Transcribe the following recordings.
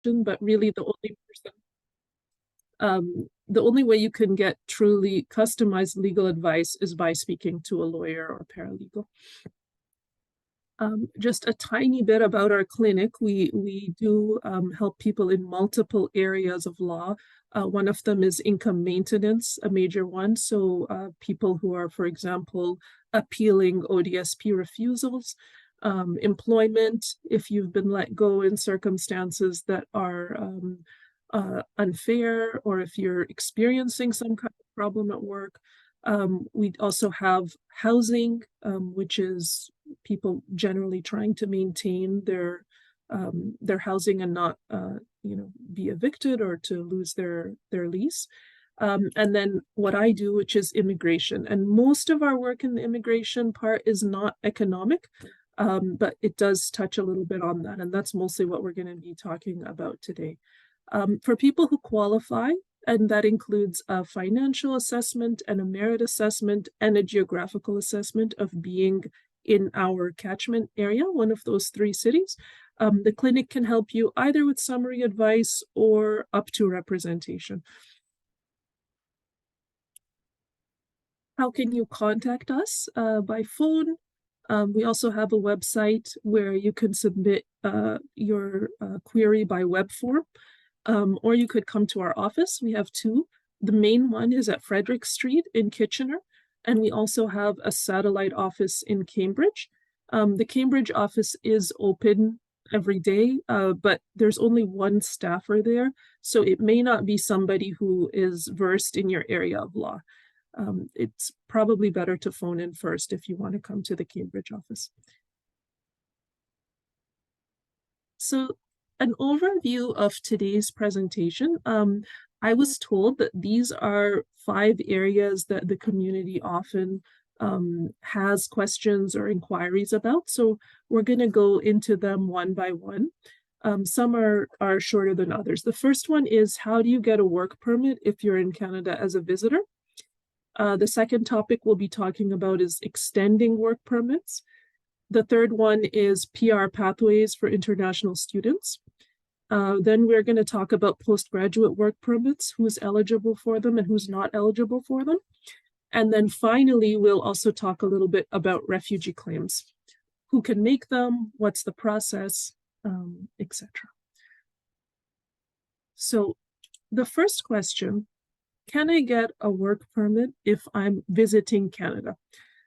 but really the only way you can get truly customized legal advice is by speaking to a lawyer or paralegal. Just a tiny bit about our clinic. We do help people in multiple areas of law. One of them is income maintenance, a major one. So people who are, for example, appealing ODSP refusals, employment, if you've been let go in circumstances that are unfair, or if you're experiencing some kind of problem at work. We also have housing, which is people generally trying to maintain their housing and not be evicted or to lose their lease. And then what I do, which is immigration. And most of our work in the immigration part is not economic, but it does touch a little bit on that. And that's mostly what we're going to be talking about today. For people who qualify, and that includes a financial assessment and a merit assessment and a geographical assessment of being in our catchment area, one of those 3 cities. The clinic can help you either with summary advice or up to representation. How can you contact us? By phone. We also have a website where you can submit your query by web form. Or you could come to our office. We have 2. The main one is at Frederick Street in Kitchener, and we also have a satellite office in Cambridge. The Cambridge office is open every day, but there's only 1 staffer there, so it may not be somebody who is versed in your area of law. It's probably better to phone in first if you want to come to the Cambridge office. So, an overview of today's presentation. I was told that these are 5 areas that the community often has questions or inquiries about. So we're going to go into them one by one. Some are shorter than others. The first one is, how do you get a work permit if you're in Canada as a visitor? The second topic we'll be talking about is extending work permits. The third one is PR pathways for international students. Then we're going to talk about postgraduate work permits, who's eligible for them and who's not eligible for them. And then finally, we'll also talk a little bit about refugee claims, who can make them, what's the process, etc. So the first question, can I get a work permit if I'm visiting Canada?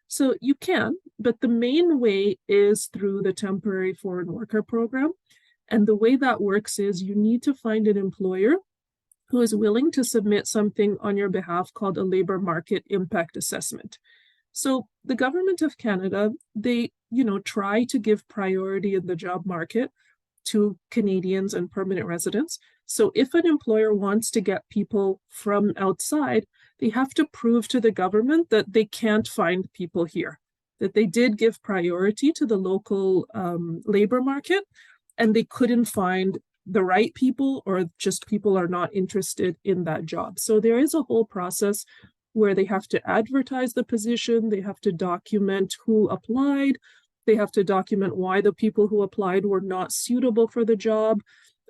So you can, but the main way is through the Temporary Foreign Worker Program. And the way that works is you need to find an employer who is willing to submit something on your behalf called a labor market impact assessment. So the government of Canada, they, try to give priority in the job market to Canadians and permanent residents. So if an employer wants to get people from outside, they have to prove to the government that they can't find people here, that they did give priority to the local labor market, and they couldn't find the right people, or just people are not interested in that job. So there is a whole process where they have to advertise the position, they have to document who applied, they have to document why the people who applied were not suitable for the job,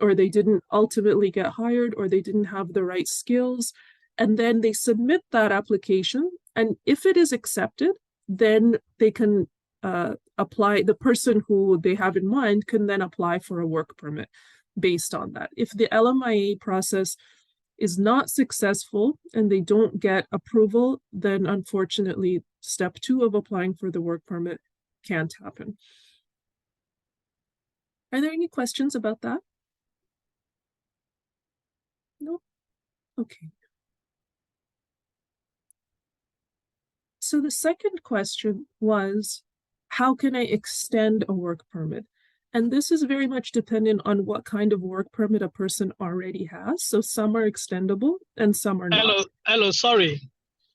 or they didn't ultimately get hired, or they didn't have the right skills. And then they submit that application, and if it is accepted, then they can apply. The person who they have in mind can then apply for a work permit based on that. If the LMIA process is not successful and they don't get approval, then unfortunately, step 2 of applying for the work permit can't happen. Are there any questions about that? No? Okay. So the second question was, how can I extend a work permit? And this is very much dependent on what kind of work permit a person already has. So some are extendable and some are not. Hello, sorry.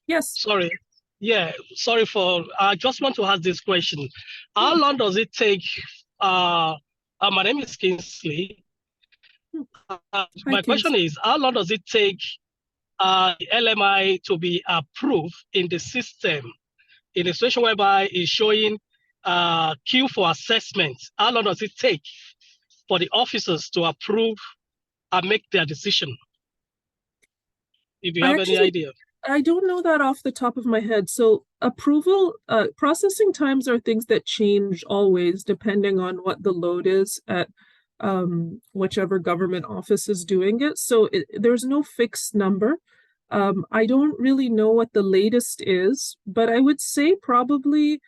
Yes. Sorry. Yeah, sorry I just want to ask this question. How long does it take, my name is Kingsley. My question is, how long does it take LMI to be approved in the system, in a situation whereby it's showing queue for assessment? How long does it take for the officers to approve make their decision? If you I have any actually idea. I don't know that off the top of my head. So approval, processing times are things that change always depending on what the load is at whichever government office is doing it. So there's no fixed number. I don't really know what the latest is, but I would say probably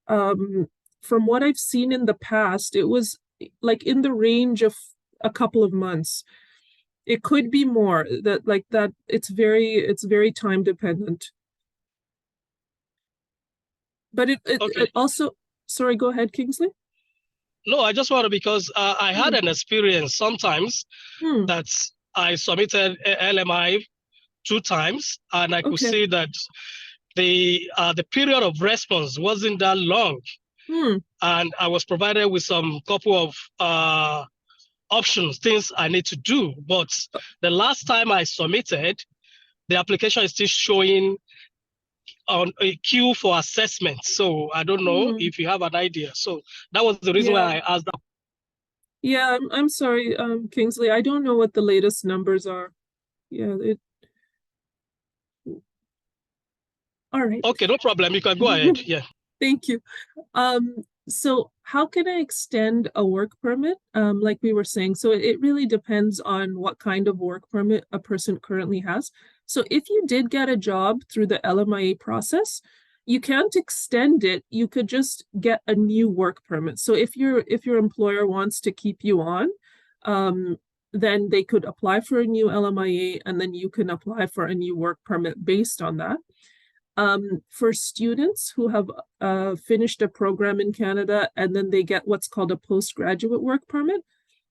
from what I've seen in the past, it was like in the range of a couple of months. It could be more that like that. It's very time dependent. But Okay. it also, sorry, go ahead, Kingsley. No, I just want to, because I had Hmm. an experience sometimes Hmm. that I submitted LMI 2 times, and I could Okay. see that the period of response wasn't that long, Hmm. and I was provided with some couple of options, things I need to do. But the last time I submitted, the application is still showing on a queue for assessment. So I don't know Hmm. if you have an idea. So that was the reason Yeah. why I asked that. Yeah, I'm sorry, Kingsley. I don't know what the latest numbers are. Yeah, it all right. Okay, no problem. You can go ahead. Yeah. Thank you. So how can I extend a work permit? Like we were saying, so it really depends on what kind of work permit a person currently has. So if you did get a job through the LMIA process, you can't extend it. You could just get a new work permit. So if your employer wants to keep you on, um, then they could apply for a new LMIA and then you can apply for a new work permit based on that. For students who have finished a program in Canada and then they get what's called a postgraduate work permit,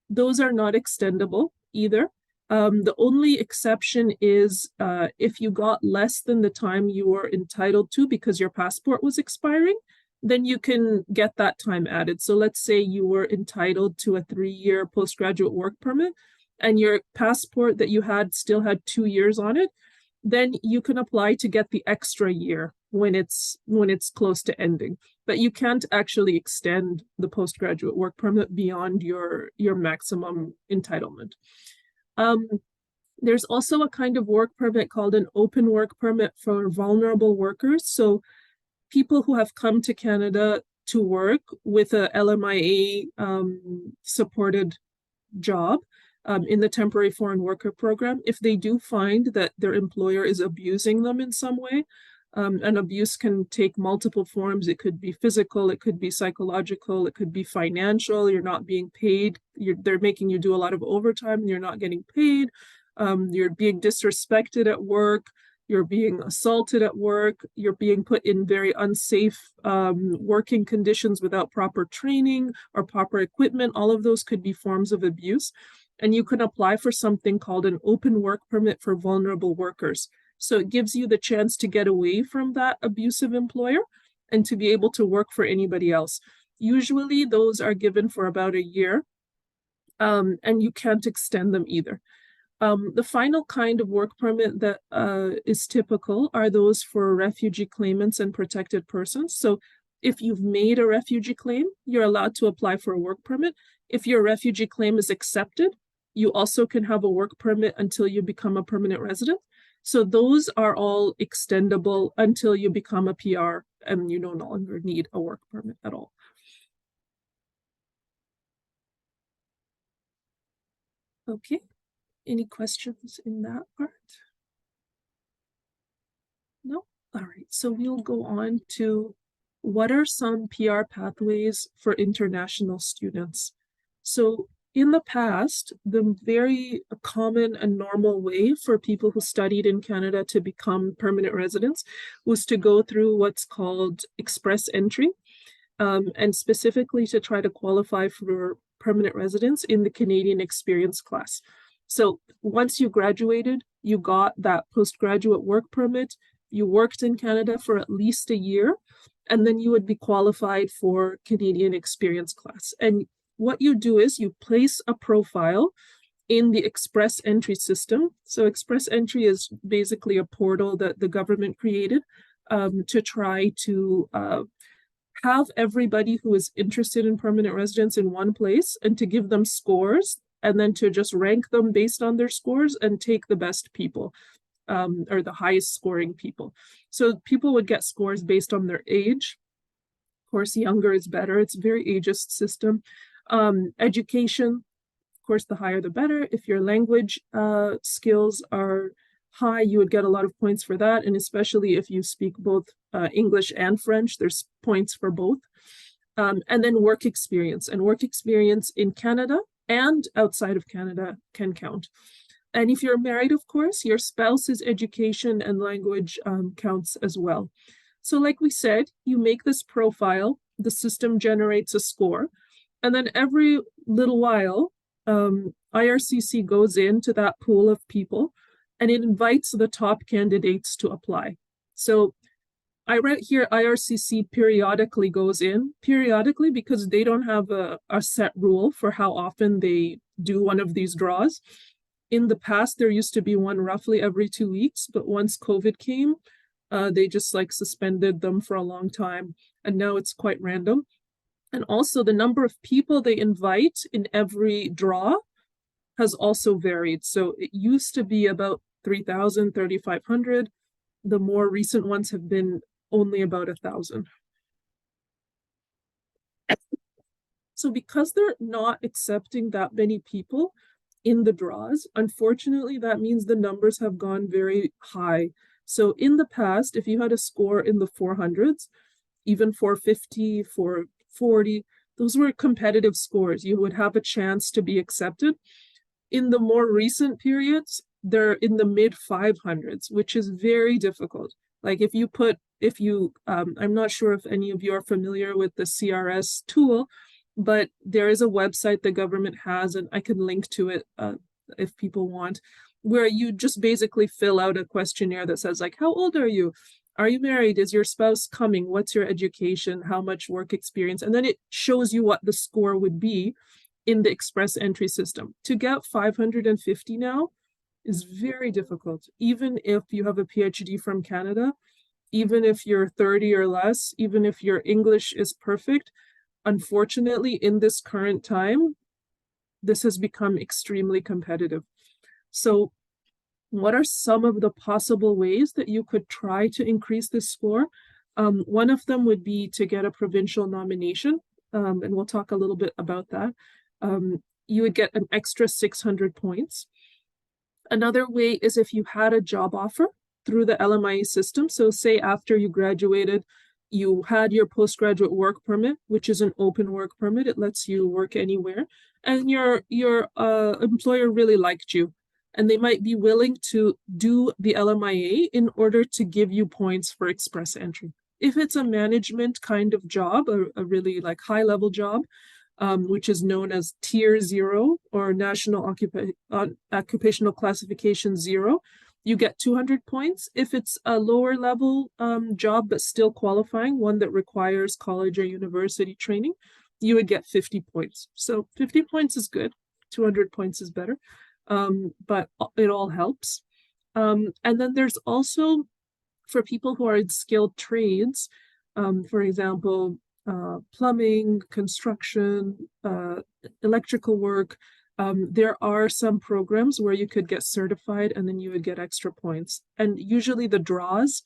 those are not extendable either. The only exception is if you got less than the time you were entitled to because your passport was expiring, then you can get that time added. So let's say you were entitled to a 3-year postgraduate work permit and your passport that you had still had 2 years on it, then you can apply to get the extra year when it's close to ending. But you can't actually extend the postgraduate work permit beyond your maximum entitlement. Um, there's also a kind of work permit called an open work permit for vulnerable workers. So people who have come to Canada to work with a LMIA supported job in the temporary foreign worker program, if they do find that their employer is abusing them in some way, and abuse can take multiple forms. It could be physical, it could be psychological, it could be financial. You're not being paid. They're making you do a lot of overtime and you're not getting paid. You're being disrespected at work. You're being assaulted at work. You're being put in very unsafe working conditions without proper training or proper equipment. All of those could be forms of abuse. And you can apply for something called an open work permit for vulnerable workers. So it gives you the chance to get away from that abusive employer and to be able to work for anybody else. Usually those are given for about a year, and you can't extend them either. The final kind of work permit that is typical are those for refugee claimants and protected persons. So if you've made a refugee claim, you're allowed to apply for a work permit. If your refugee claim is accepted, you also can have a work permit until you become a permanent resident. So those are all extendable until you become a PR and you no longer need a work permit at all. Okay. Any questions in that part? No? All right. So we'll go on to what are some PR pathways for international students? So in the past, the very common and normal way for people who studied in Canada to become permanent residents was to go through what's called express entry, and specifically to try to qualify for permanent residence in the Canadian Experience class. So once you graduated, you got that postgraduate work permit, you worked in Canada for at least a year, and then you would be qualified for Canadian Experience class. And what you do is you place a profile in the Express Entry system. So Express Entry is basically a portal that the government created to try to have everybody who is interested in permanent residence in one place and to give them scores and then to just rank them based on their scores and take the best people, or the highest scoring people. So people would get scores based on their age. Of course, younger is better. It's a very ageist system. Education, of course, the higher the better. If your language skills are high, you would get a lot of points for that. And especially if you speak both English and French, there's points for both. And then work experience. And work experience in Canada and outside of Canada can count. And if you're married, of course, your spouse's education and language counts as well. So like we said, you make this profile, the system generates a score, and then every little while, IRCC goes into that pool of people and it invites the top candidates to apply. So I write here IRCC periodically goes in, periodically because they don't have a set rule for how often they do one of these draws. In the past, there used to be one roughly every 2 weeks, but once COVID came, they just like suspended them for a long time, and now it's quite random. And also the number of people they invite in every draw has also varied. So it used to be about 3,000, 3,500. The more recent ones have been only about 1,000. So because they're not accepting that many people in the draws, unfortunately, that means the numbers have gone very high. So in the past, if you had a score in the 400s, even 450, 440, those were competitive scores. You would have a chance to be accepted. In the more recent periods, they're in the mid 500s, which is very difficult. Like I'm not sure if any of you are familiar with the CRS tool, but there is a website the government has, and I can link to it if people want, where you just basically fill out a questionnaire that says like, how old are you? Are you married? Is your spouse coming? What's your education? How much work experience? And then it shows you what the score would be in the express entry system. To get 550 now is very difficult, even if you have a PhD from Canada, even if you're 30 or less, even if your English is perfect. Unfortunately, in this current time, this has become extremely competitive. So what are some of the possible ways that you could try to increase this score? One of them would be to get a provincial nomination, and we'll talk a little bit about that. You would get an extra 600 points. Another way is if you had a job offer through the LMIE system. So say after you graduated, you had your postgraduate work permit, which is an open work permit. It lets you work anywhere. And your employer really liked you. And they might be willing to do the LMIA in order to give you points for express entry. If it's a management kind of job, a really like high level job, which is known as Tier 0 or National Occupational Classification 0, you get 200 points. If it's a lower level job, but still qualifying, one that requires college or university training, you would get 50 points. So 50 points is good. 200 points is better, but it all helps. And then there's also, for people who are in skilled trades, for example, plumbing, construction, electrical work, there are some programs where you could get certified and then you would get extra points. And usually the draws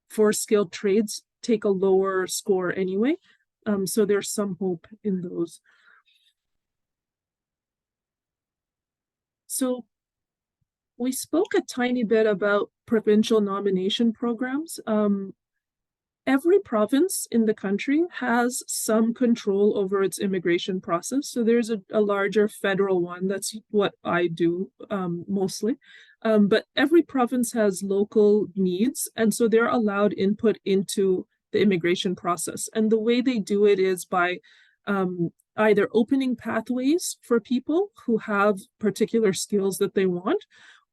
for skilled trades take a lower score anyway. So there's some hope in those. So we spoke a tiny bit about provincial nomination programs. Every province in the country has some control over its immigration process. So there's a larger federal one. That's what I do mostly. But every province has local needs. And so they're allowed input into the immigration process. And the way they do it is by either opening pathways for people who have particular skills that they want,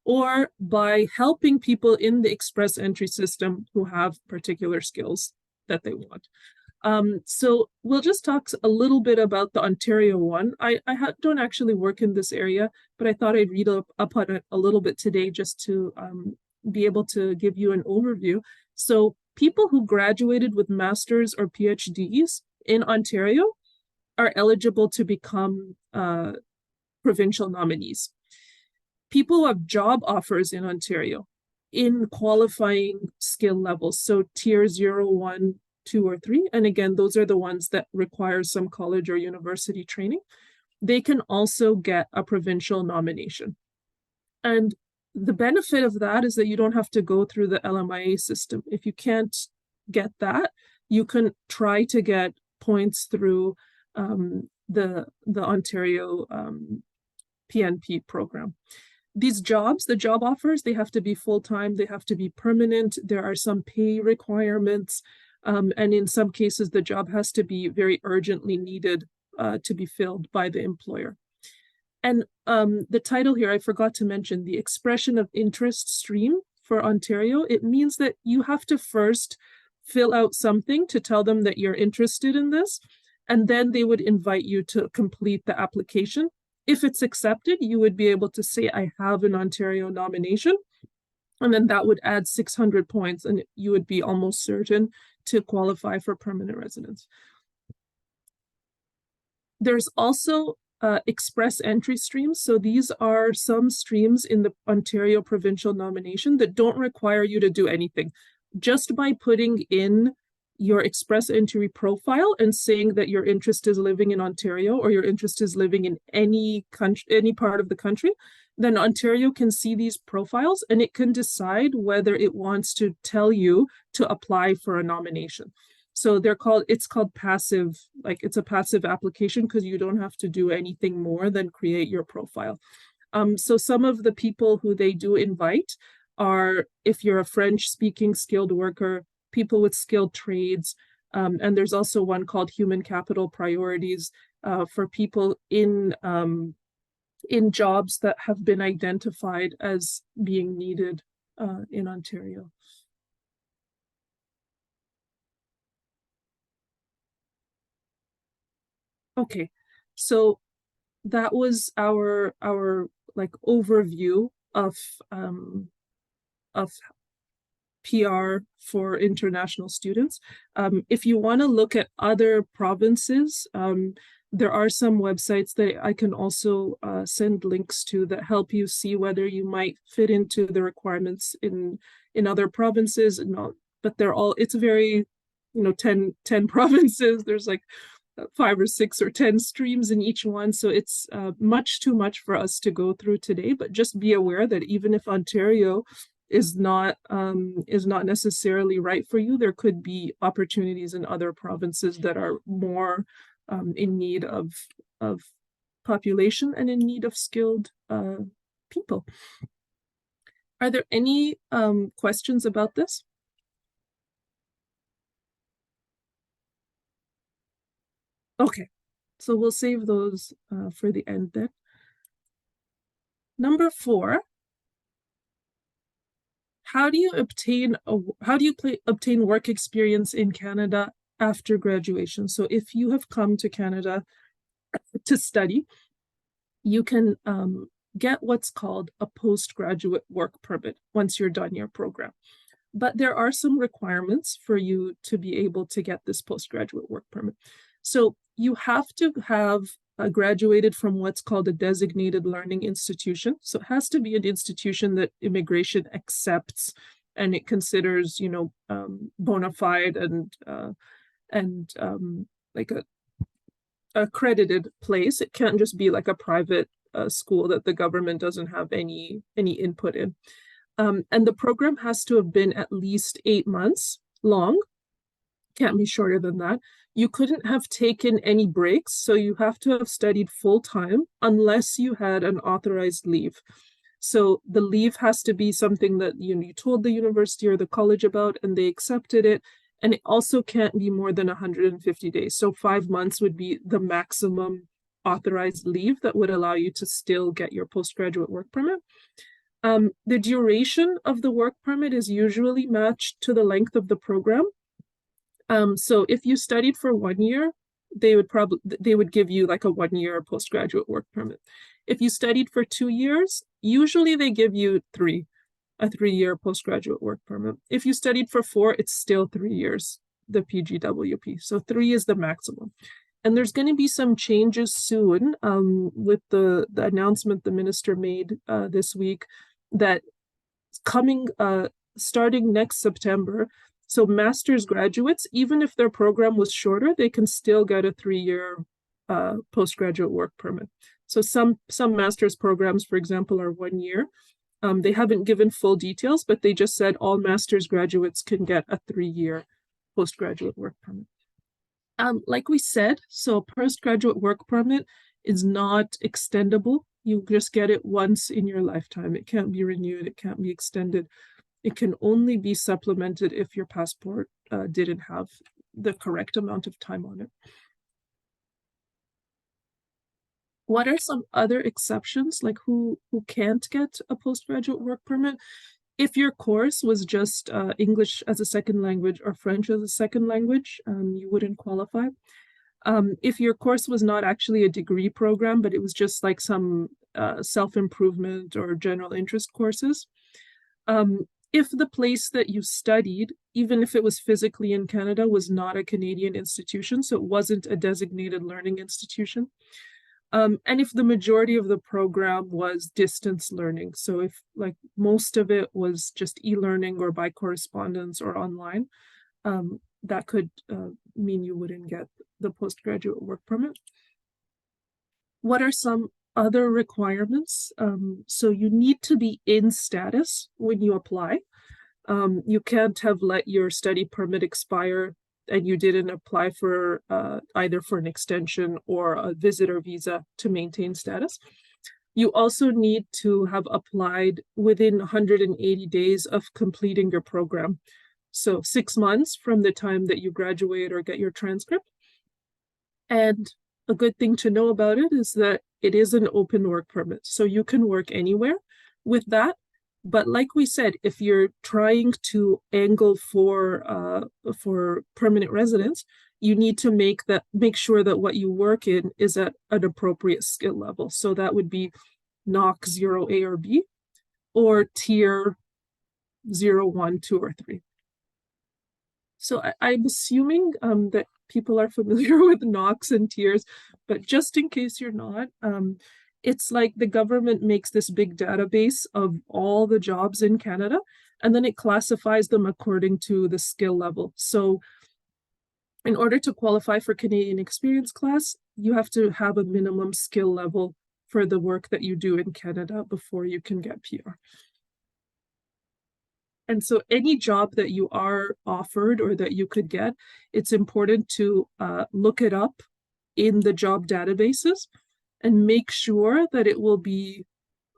or by helping people in the express entry system who have particular skills that they want. So we'll just talk a little bit about the Ontario one. I don't actually work in this area, but I thought I'd read up on it a little bit today just to be able to give you an overview. So people who graduated with masters or PhDs in Ontario are eligible to become provincial nominees. People who have job offers in Ontario in qualifying skill levels, so tier 0, 1, 2, or 3, and again, those are the ones that require some college or university training, they can also get a provincial nomination. And the benefit of that is that you don't have to go through the LMIA system. If you can't get that, you can try to get points through the Ontario PNP program. These jobs, the job offers, they have to be full-time, they have to be permanent, there are some pay requirements, and in some cases, the job has to be very urgently needed to be filled by the employer. And the title here, I forgot to mention, the expression of interest stream for Ontario, it means that you have to first fill out something to tell them that you're interested in this, and then they would invite you to complete the application. If it's accepted, you would be able to say, I have an Ontario nomination, and then that would add 600 points, and you would be almost certain to qualify for permanent residence. There's also express entry streams. So these are some streams in the Ontario provincial nomination that don't require you to do anything. Just by putting in your express entry profile and saying that your interest is living in Ontario or your interest is living in any country, any part of the country, then Ontario can see these profiles and it can decide whether it wants to tell you to apply for a nomination. So it's called passive, like it's a passive application because you don't have to do anything more than create your profile. So some of the people who they do invite are, if you're a French-speaking skilled worker, people with skilled trades, and there's also one called Human Capital Priorities for people in jobs that have been identified as being needed in Ontario. Okay, so that was our like overview of PR for international students. If you want to look at other provinces, there are some websites that I can also send links to that help you see whether you might fit into the requirements in other provinces. But they're all, it's very, 10 provinces. There's like 5 or 6 or 10 streams in each one. So it's much too much for us to go through today, but just be aware that even if Ontario is not necessarily right for you, there could be opportunities in other provinces that are more in need of population and in need of skilled people. Are there any questions about this? Okay, so we'll save those for the end then. Number 4, how do you obtain work experience in Canada after graduation? So if you have come to Canada to study, you can get what's called a postgraduate work permit once you're done your program. But there are some requirements for you to be able to get this postgraduate work permit. So you have to have graduated from what's called a designated learning institution. So it has to be an institution that immigration accepts and it considers, bona fide and like a accredited place. It can't just be like a private school that the government doesn't have any input in. And the program has to have been at least 8 months long. Can't be shorter than that. You couldn't have taken any breaks, so you have to have studied full-time unless you had an authorized leave. So the leave has to be something that you told the university or the college about and they accepted it. And it also can't be more than 150 days. So 5 months would be the maximum authorized leave that would allow you to still get your postgraduate work permit. The duration of the work permit is usually matched to the length of the program. So if you studied for 1 year, they would give you like a 1-year postgraduate work permit. If you studied for 2 years, usually they give you a 3-year postgraduate work permit. If you studied for 4, it's still 3 years, the PGWP. So 3 is the maximum. And there's going to be some changes soon with the announcement the minister made this week that coming starting next September. So master's graduates, even if their program was shorter, they can still get a 3-year postgraduate work permit. So some master's programs, for example, are 1 year. They haven't given full details, but they just said all master's graduates can get a 3-year postgraduate work permit. Like we said, so a postgraduate work permit is not extendable. You just get it once in your lifetime. It can't be renewed. It can't be extended. It can only be supplemented if your passport didn't have the correct amount of time on it. What are some other exceptions, like who can't get a postgraduate work permit? If your course was just English as a second language or French as a second language, you wouldn't qualify. If your course was not actually a degree program, but it was just like some self-improvement or general interest courses, if the place that you studied, even if it was physically in Canada, was not a Canadian institution, so it wasn't a designated learning institution, and if the majority of the program was distance learning, so if like most of it was just e-learning or by correspondence or online, that could mean you wouldn't get the postgraduate work permit. What are some other requirements? So you need to be in status when you apply. You can't have let your study permit expire and you didn't apply for either for an extension or a visitor visa to maintain status. You also need to have applied within 180 days of completing your program. So 6 months from the time that you graduate or get your transcript. And a good thing to know about it is that it is an open work permit. So you can work anywhere with that. But like we said, if you're trying to angle for permanent residence, you need to make sure that what you work in is at an appropriate skill level. So that would be NOC 0A or B, or tier 0, 1, 2, or 3. So I'm assuming that people are familiar with NOCs and tiers, but just in case you're not, it's like the government makes this big database of all the jobs in Canada, and then it classifies them according to the skill level. So in order to qualify for Canadian Experience Class, you have to have a minimum skill level for the work that you do in Canada before you can get PR. And so any job that you are offered or that you could get, it's important to look it up in the job databases and make sure that it will be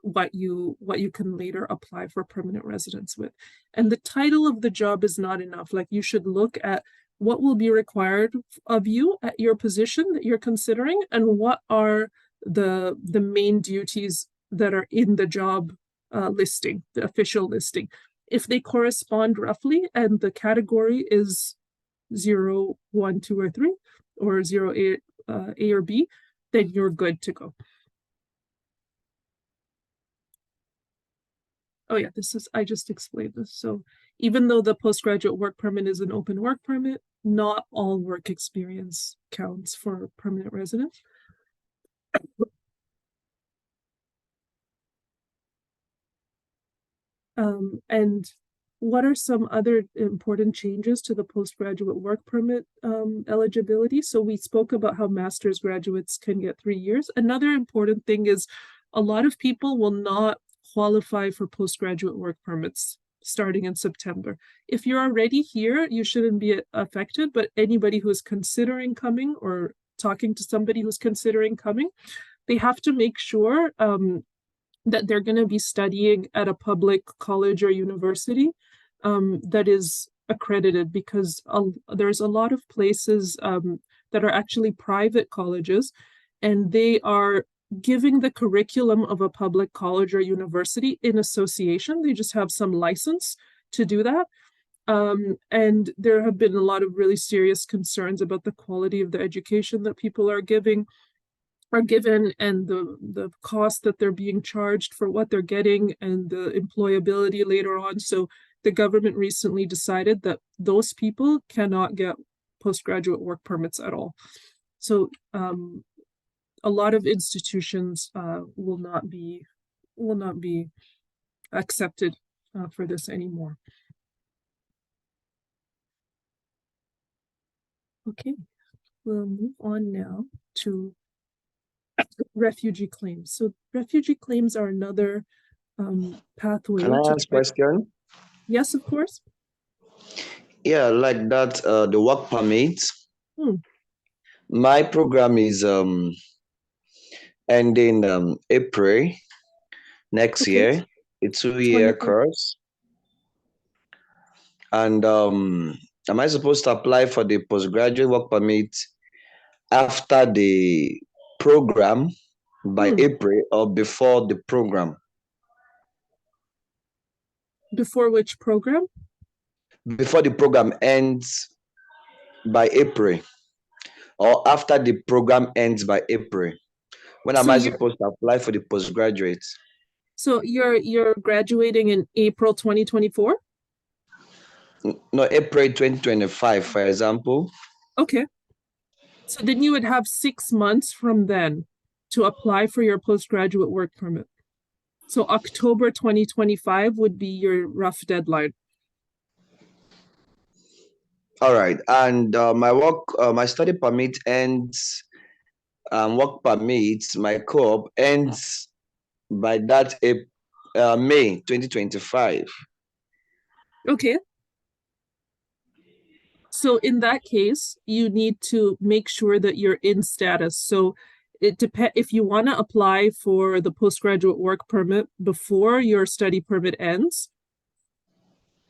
what you can later apply for permanent residence with. And the title of the job is not enough. Like, you should look at what will be required of you at your position that you're considering, and what are the main duties that are in the job listing, the official listing. If they correspond roughly and the category is 0, 1, 2, or 3, or 0, A or B, then you're good to go. Oh yeah, I just explained this. So even though the postgraduate work permit is an open work permit, not all work experience counts for permanent residence. And what are some other important changes to the postgraduate work permit eligibility? So we spoke about how master's graduates can get 3 years. Another important thing is a lot of people will not qualify for postgraduate work permits starting in September. If you're already here, you shouldn't be affected, but anybody who is considering coming or talking to somebody who's considering coming, they have to make sure that they're going to be studying at a public college or university that is accredited, because there's a lot of places that are actually private colleges, and they are giving the curriculum of a public college or university in association. They just have some license to do that. And there have been a lot of really serious concerns about the quality of the education that people are given, and the cost that they're being charged for what they're getting, and the employability later on. So the government recently decided that those people cannot get postgraduate work permits at all. So a lot of institutions will not be accepted for this anymore. Okay, we'll move on now to refugee claims. So refugee claims are another pathway. Can I ask question? Yes, of course. Yeah, like that, the work permit. Hmm. My program is ending April next year. It's a 2-year course. And am I supposed to apply for the postgraduate work permit after the program by April or before the program? Before which program? Before the program ends by April or after the program ends by April. When am I supposed to apply for the postgraduate? So you're graduating in April 2024? No, April 2025, for example. Okay. So then you would have 6 months from then to apply for your postgraduate work permit. So October 2025 would be your rough deadline. All right. And my study permit ends, work permit, my co-op ends by that May 2025. Okay. So in that case, you need to make sure that you're in status. So it depends if you want to apply for the postgraduate work permit before your study permit ends,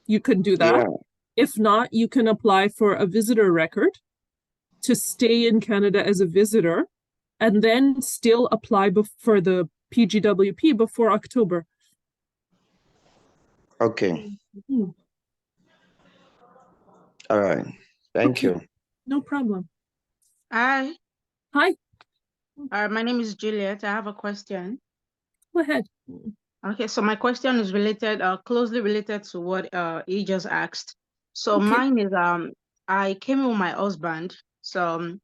you can do that. Yeah. If not, you can apply for a visitor record to stay in Canada as a visitor and then still apply for the PGWP before October. Okay. Mm-hmm. All right. Thank you. No problem. Hi. Hi. My name is Juliet. I have a question. Go ahead. Okay, so my question is related, closely related to what he just asked. So mine is I came with my husband. So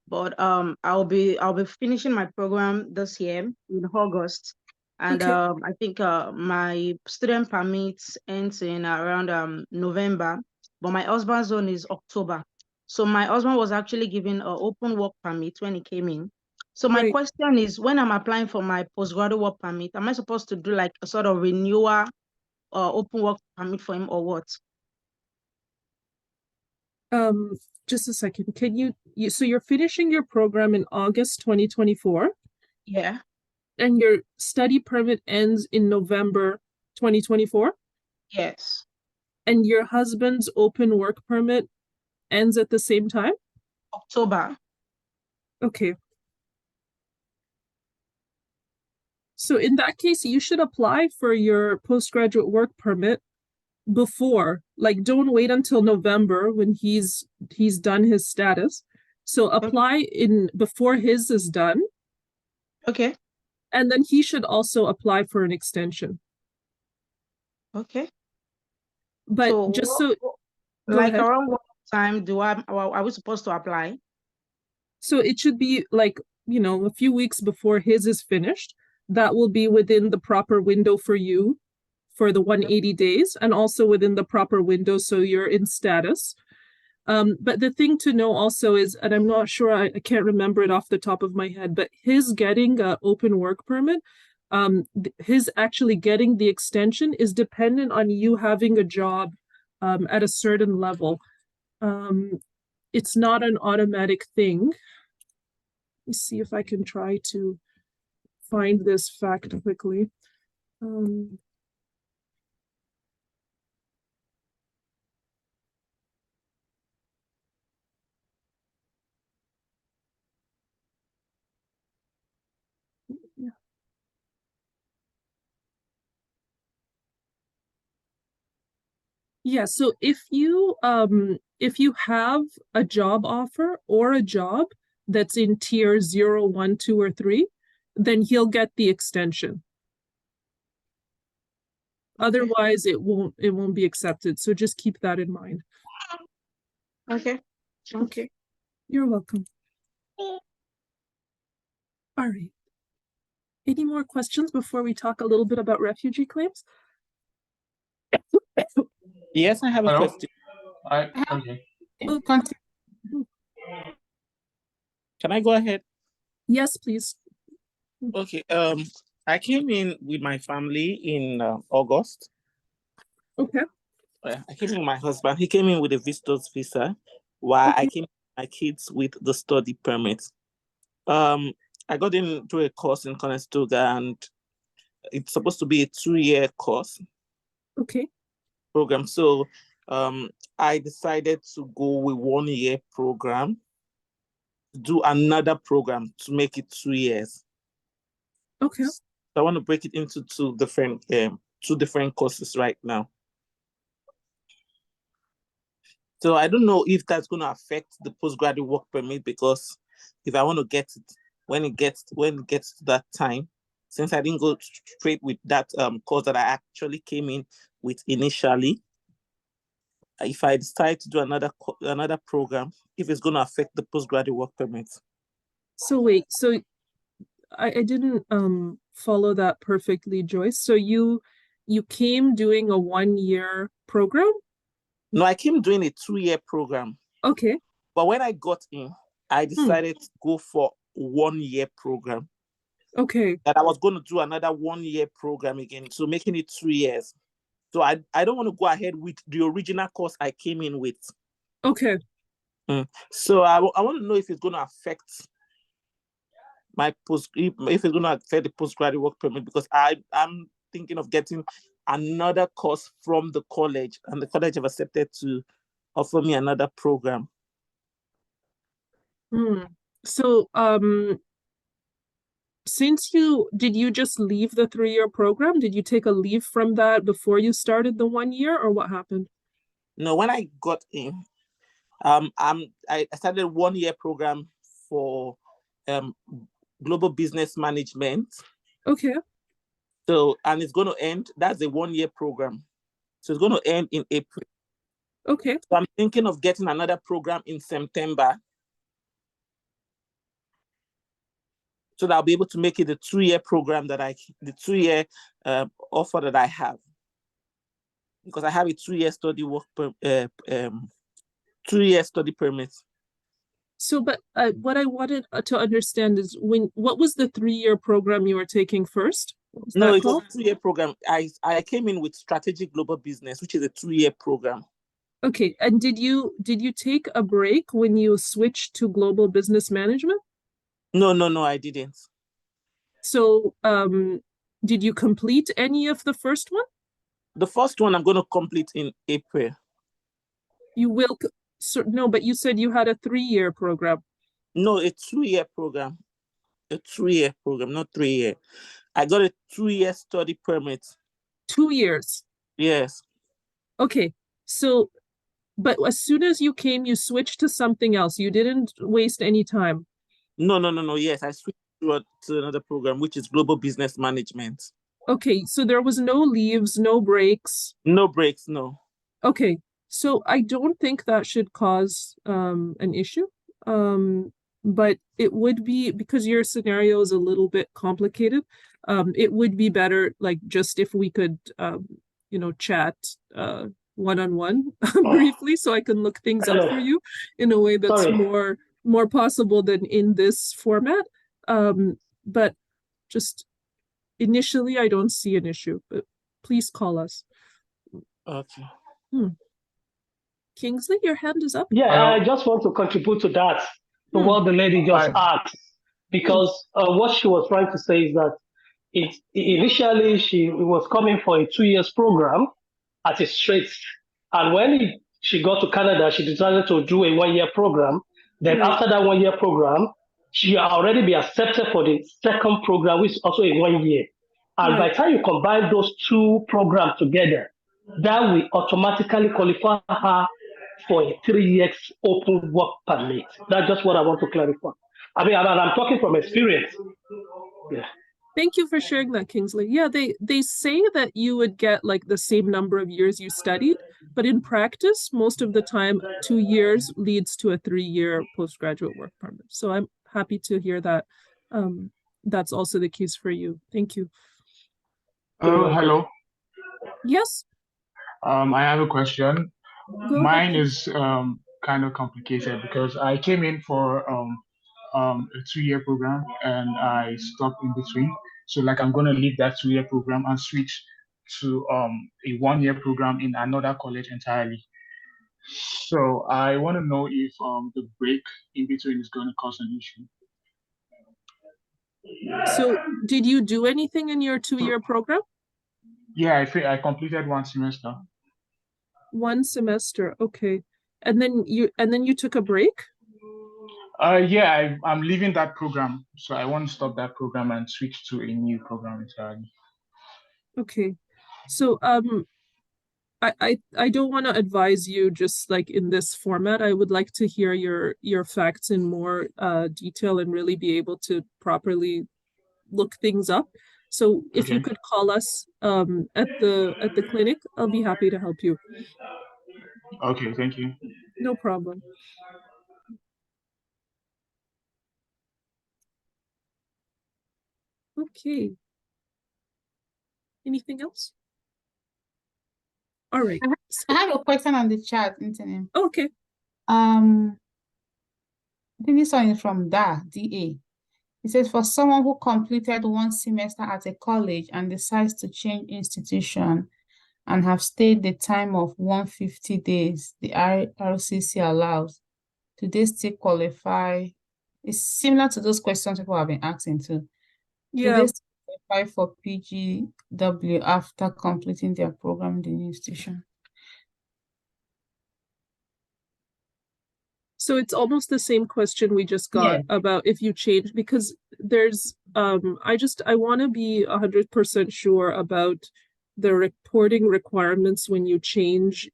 but I'll be finishing my program this year in August. And I think my student permits ends in around November, but my husband's zone is October. So my husband was actually given an open work permit when he came in. So my question is, when I'm applying for my postgraduate work permit, am I supposed to do like a sort of renewal open work permit for him or what? Just a second. Can you so you're finishing your program in August 2024? Yeah. And your study permit ends in November 2024? Yes. And your husband's open work permit ends at the same time? October. Okay. So in that case, you should apply for your postgraduate work permit before, like don't wait until November when he's done his status. So apply before his is done. Okay. And then he should also apply for an extension. Okay. But so just so like around what time are we supposed to apply? So it should be like, a few weeks before his is finished. That will be within the proper window for you for the 180 days and also within the proper window so you're in status. But the thing to know also is, and I'm not sure, I can't remember it off the top of my head, but his getting an open work permit, his actually getting the extension is dependent on you having a job at a certain level. It's not an automatic thing. Let me see if I can try to find this fact quickly. Yeah, so if you have a job offer or a job that's in tier 0, 1, 2, or 3, then he'll get the extension. Otherwise, it won't be accepted. So just keep that in mind. Okay. Okay. You're welcome. All right. Any more questions before we talk a little bit about refugee claims? Yes, I have a question. Okay. Can I go ahead? Yes, please. Okay. I came in with my family in August. Okay. I came in with my husband. He came in with a visitor's visa, while I came with my kids with the study permit. I got into a course in Conestoga, and it's supposed to be a 2-year course. Okay. Program. So I decided to go with 1-year program, do another program to make it 2 years. Okay. So I want to break it into two different courses right now. So I don't know if that's going to affect the postgraduate work permit, because if I want to get it when it gets to that time, since I didn't go straight with that course that I actually came in with initially, if I decide to do another program, if it's going to affect the postgraduate work permit. So wait, so I didn't follow that perfectly, Joyce. So you came doing a 1-year program? No, I came doing a 2-year program. Okay. But when I got in, I decided to go for 1-year program. Okay. That I was going to do another 1-year program again, so making it 2 years. So I don't want to go ahead with the original course I came in with. Okay. So I want to know if it's going to affect my if it's going to affect the postgraduate work permit, because I'm thinking of getting another course from the college, and the college have accepted to offer me another program. So did you just leave the 3-year program? Did you take a leave from that before you started the 1 year, or what happened? No, when I got in, I started a 1-year program for global business management. Okay. So, and it's going to end, that's a 1-year program. So it's going to end in April. Okay. So I'm thinking of getting another program in September, so that I'll be able to make it a 2-year program the 2-year offer that I have. Because I have a 2-year study 2-year study permit. So, but what I wanted to understand is what was the 3-year program you were taking first? No, it was a 2-year program. I came in with strategic global business, which is a 2-year program. Okay, and did you take a break when you switched to global business management? No, I didn't. So, did you complete any of the first one? The first one I'm going to complete in April. You will. So, no, but you said you had a 3-year program. No, a 2-year program. A 3-year program, not 3-year. I got a 2-year study permit. 2 years? Yes. Okay, so, but as soon as you came, you switched to something else. You didn't waste any time. No. Yes, I switched to another program, which is global business management. Okay, so there was no leaves, no breaks. No breaks, no. Okay, so I don't think that should cause an issue. But it would be, because your scenario is a little bit complicated. It would be better, like, just if we could, chat one-on-one briefly, so I can look things up for you in a way that's more possible than in this format. But just initially, I don't see an issue, but please call us. Okay. Kingsley, your hand is up. Yeah, I just want to contribute to that, to what the lady just asked, because what she was trying to say is that initially she was coming for a 2 years program at a straight, and when she got to Canada, she decided to do a 1-year program. Then after that 1-year program, she already be accepted for the second program, which is also a 1 year. And by the time you combine those two programs together, that will automatically qualify her for a 3 years open work permit. That's just what I want to clarify. I mean, I'm talking from experience. Yeah. Thank you for sharing that, Kingsley. Yeah, they say that you would get like the same number of years you studied, but in practice, most of the time, 2 years leads to a 3-year postgraduate work permit. So I'm happy to hear that that's also the case for you. Thank you. Hello. Yes. I have a question. Go Mine ahead. is kind of complicated because I came in for a 2-year program and I stopped in between. So like I'm gonna leave that 2-year program and switch to a 1-year program in another college entirely. So I want to know if the break in between is going to cause an issue. So did you do anything in your 2-year program? Yeah, I think I completed 1 semester. 1 semester, okay. And then you took a break? Yeah, I'm leaving that program, so I want to stop that program and switch to a new program entirely. Okay. So I don't want to advise you just like in this format. I would like to hear your facts in more detail and really be able to properly look things up. So if you Okay. could call us at the clinic, I'll be happy to help you. Okay, thank you. No problem. Okay. Anything else? All right. I have a question on the chat, internet. Okay. I think this one is from DA. It says, for someone who completed 1 semester at a college and decides to change institution and have stayed the time of 150 days the RCC allows, do they still qualify? It's similar to those questions people have been asking too. Yeah. Do they still qualify for PGW after completing their program in the new institution? So it's almost the same question we just got about if you change, because there's I want to be 100% sure about the reporting requirements when you change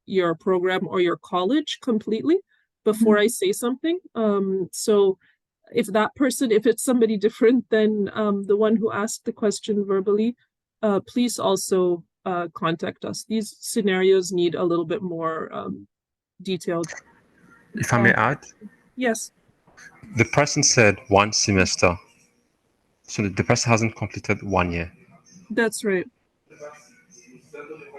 your program or your college completely before I say something. So if it's somebody different than the one who asked the question verbally, please also contact us. These scenarios need a little bit more detailed. If I may add? Yes. The person said 1 semester. So the person hasn't completed 1 year. That's right.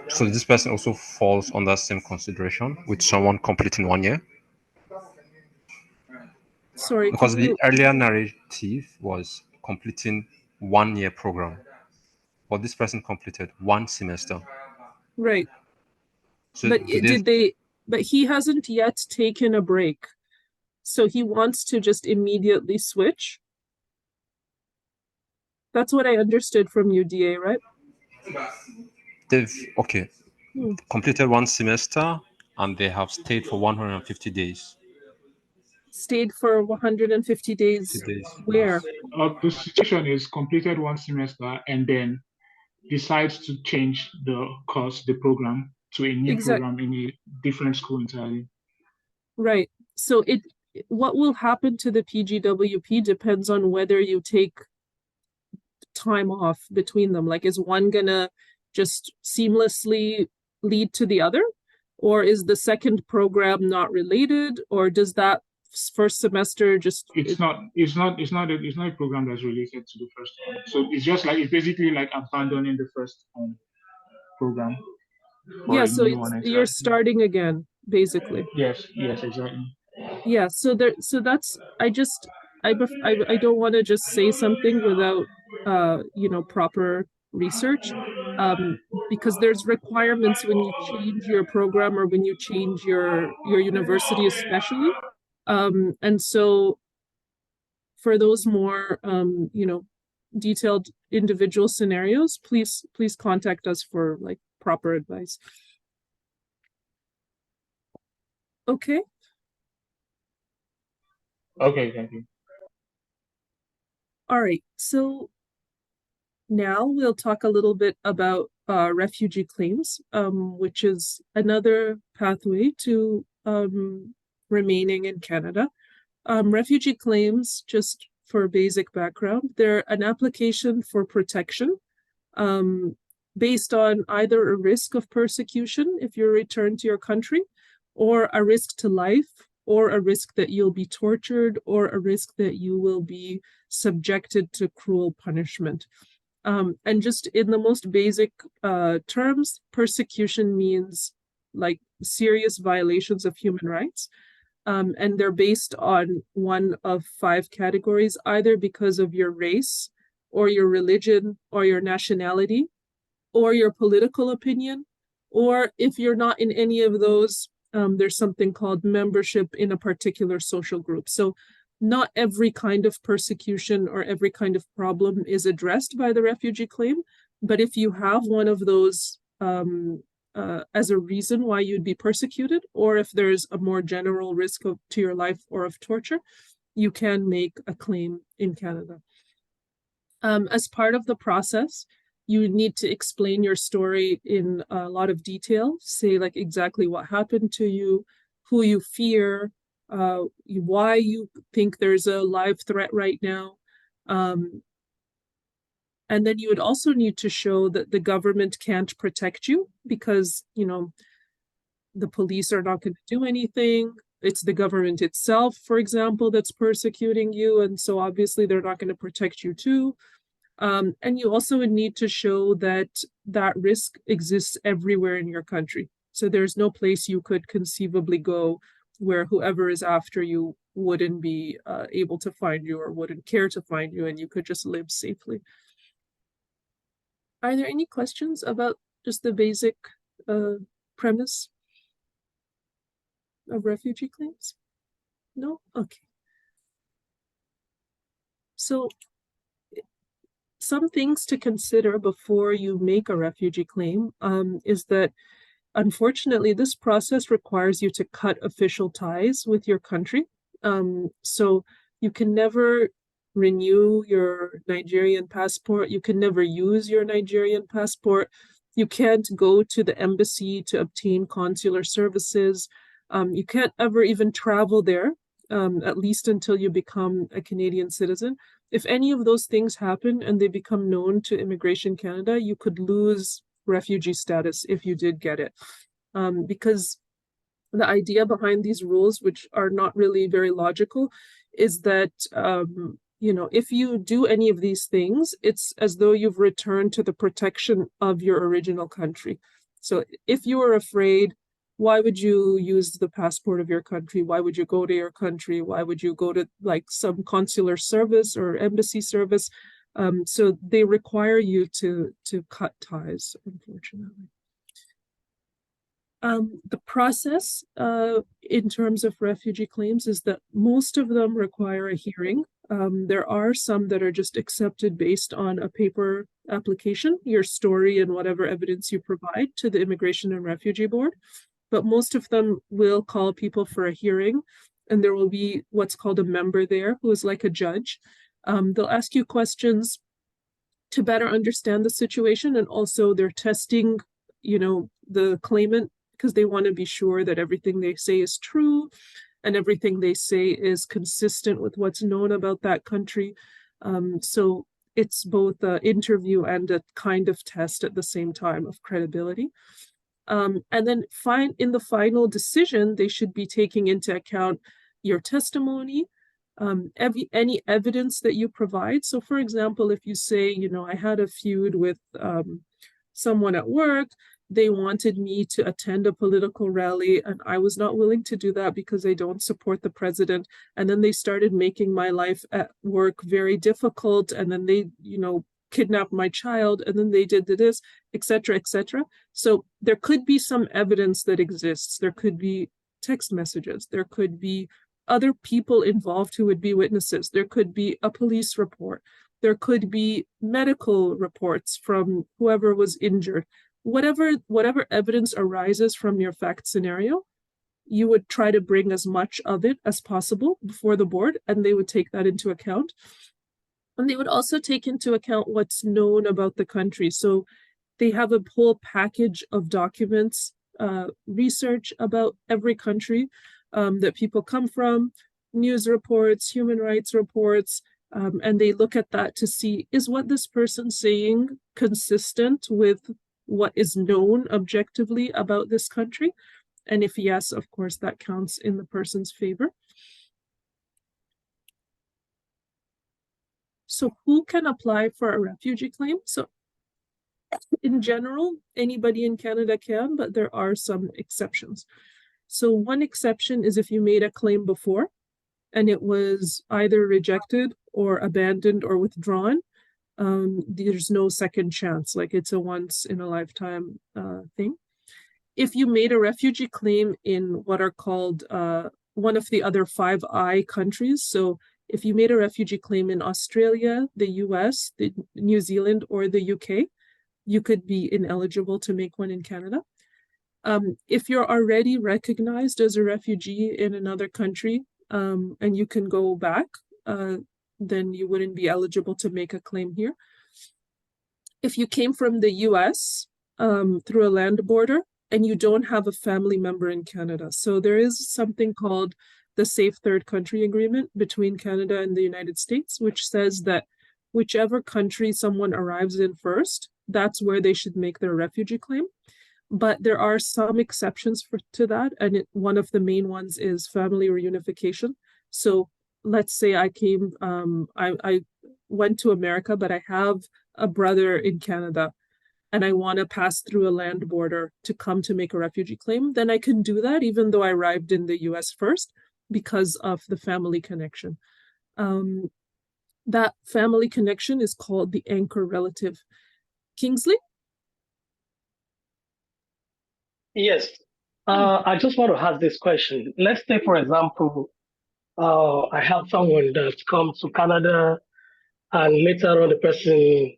So this person also falls on that same consideration with someone completing 1 year? Sorry. Because the earlier narrative was completing 1 year program. But this person completed 1 semester. Right. So but he hasn't yet taken a break. So he wants to just immediately switch. That's what I understood from you, DA, right? They've completed 1 semester and they have stayed for 150 days. Stayed for 150 days. Where? The situation is completed 1 semester and then decides to change the program to a new program in a different school entirely. Right. So what will happen to the PGWP depends on whether you take time off between them. Like, is one gonna just seamlessly lead to the other, or is the second program not related, or does that first semester just it's not a program that's related to the first one. So it's basically like abandoning the first program. Yeah, so you're starting again, basically. Yes, exactly. Yeah, so that's I don't want to just say something without proper research, because there's requirements when you change your program or when you change your university especially, and so for those more detailed individual scenarios, please contact us for like proper advice. Okay. Okay, thank you. All right, so now we'll talk a little bit about refugee claims, which is another pathway to remaining in Canada. Refugee claims, just for basic background, they're an application for protection based on either a risk of persecution if you're returned to your country, or a risk to life or a risk that you'll be tortured, or a risk that you will be subjected to cruel punishment. And just in the most basic terms, persecution means like serious violations of human rights. And they're based on one of 5 categories, either because of your race, or your religion, or your nationality, or your political opinion, or if you're not in any of those, there's something called membership in a particular social group. So not every kind of persecution or every kind of problem is addressed by the refugee claim, but if you have one of those as a reason why you'd be persecuted, or if there's a more general risk to your life or of torture, you can make a claim in Canada. As part of the process, you need to explain your story in a lot of detail, say like exactly what happened to you, who you fear, why you think there's a live threat right now. And then you would also need to show that the government can't protect you because, you know, the police are not going to do anything. It's the government itself, for example, that's persecuting you. And so obviously they're not going to protect you too. And you also would need to show that that risk exists everywhere in your country. So there's no place you could conceivably go where whoever is after you wouldn't be able to find you or wouldn't care to find you, and you could just live safely. Are there any questions about just the basic premise of refugee claims? No? Okay. So some things to consider before you make a refugee claim is that, unfortunately, this process requires you to cut official ties with your country. So you can never renew your Nigerian passport. You can never use your Nigerian passport. You can't go to the embassy to obtain consular services. You can't ever even travel there, at least until you become a Canadian citizen. If any of those things happen and they become known to Immigration Canada, you could lose refugee status if you did get it. Because the idea behind these rules, which are not really very logical, is that you know, if you do any of these things, it's as though you've returned to the protection of your original country. So if you are afraid, why would you use the passport of your country? Why would you go to your country? Why would you go to like some consular service or embassy service? So they require you to cut ties, unfortunately. The process in terms of refugee claims is that most of them require a hearing. There are some that are just accepted based on a paper application, your story and whatever evidence you provide to the Immigration and Refugee Board. But most of them will call people for a hearing, and there will be what's called a member there who is like a judge. They'll ask you questions to better understand the situation, and also they're testing, you know, the claimant, because they want to be sure that everything they say is true and everything they say is consistent with what's known about that country. So it's both an interview and a kind of test at the same time of credibility. And then in the final decision, they should be taking into account your testimony, any evidence that you provide. So for example, if you say, you know, I had a feud with someone at work, they wanted me to attend a political rally, and I was not willing to do that because I don't support the president. And then they started making my life at work very difficult. And then they, you know, kidnapped my child, and then they did this, etc., etc. So there could be some evidence that exists. There could be text messages. There could be other people involved who would be witnesses. There could be a police report. There could be medical reports from whoever was injured. Whatever evidence arises from your fact scenario, you would try to bring as much of it as possible before the board, and they would take that into account. And they would also take into account what's known about the country. So they have a whole package of documents, research about every country that people come from, news reports, human rights reports, and they look at that to see, is what this person's saying consistent with what is known objectively about this country? And if yes, of course, that counts in the person's favor. So who can apply for a refugee claim? So in general, anybody in Canada can, but there are some exceptions. So one exception is if you made a claim before and it was either rejected or abandoned or withdrawn, there's no second chance, like it's a once in a lifetime thing. If you made a refugee claim in what are called one of the other 5 I countries, so if you made a refugee claim in Australia, the US, New Zealand, or the UK, you could be ineligible to make one in Canada. If you're already recognized as a refugee in another country and you can go back, then you wouldn't be eligible to make a claim here. If you came from the US through a land border and you don't have a family member in Canada, so there is something called the Safe Third Country Agreement between Canada and the United States, which says that whichever country someone arrives in first, that's where they should make their refugee claim. But there are some exceptions to that, and one of the main ones is family reunification. So let's say I came, I went to America, but I have a brother in Canada, and I want to pass through a land border to come to make a refugee claim, then I can do that even though I arrived in the US first because of the family connection. That family connection is called the anchor relative. Kingsley? Yes. I just want to ask this question. Let's say, for example, I have someone that's come to Canada and later on the person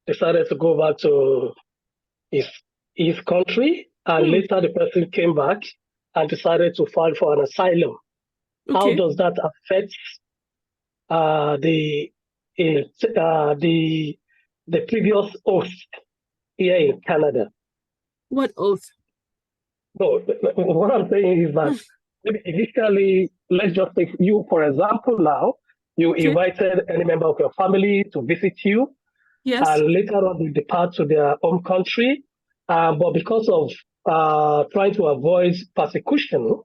decided to go back to his country, and later the person came back and decided to file for an asylum. Okay. How does that affect the previous oath here in Canada? What oath? No, what I'm saying is that maybe initially, let's just take you, for example, now, you invited any member of your family to visit you. Yes. And later on, they depart to their home country. But because of trying to avoid persecution,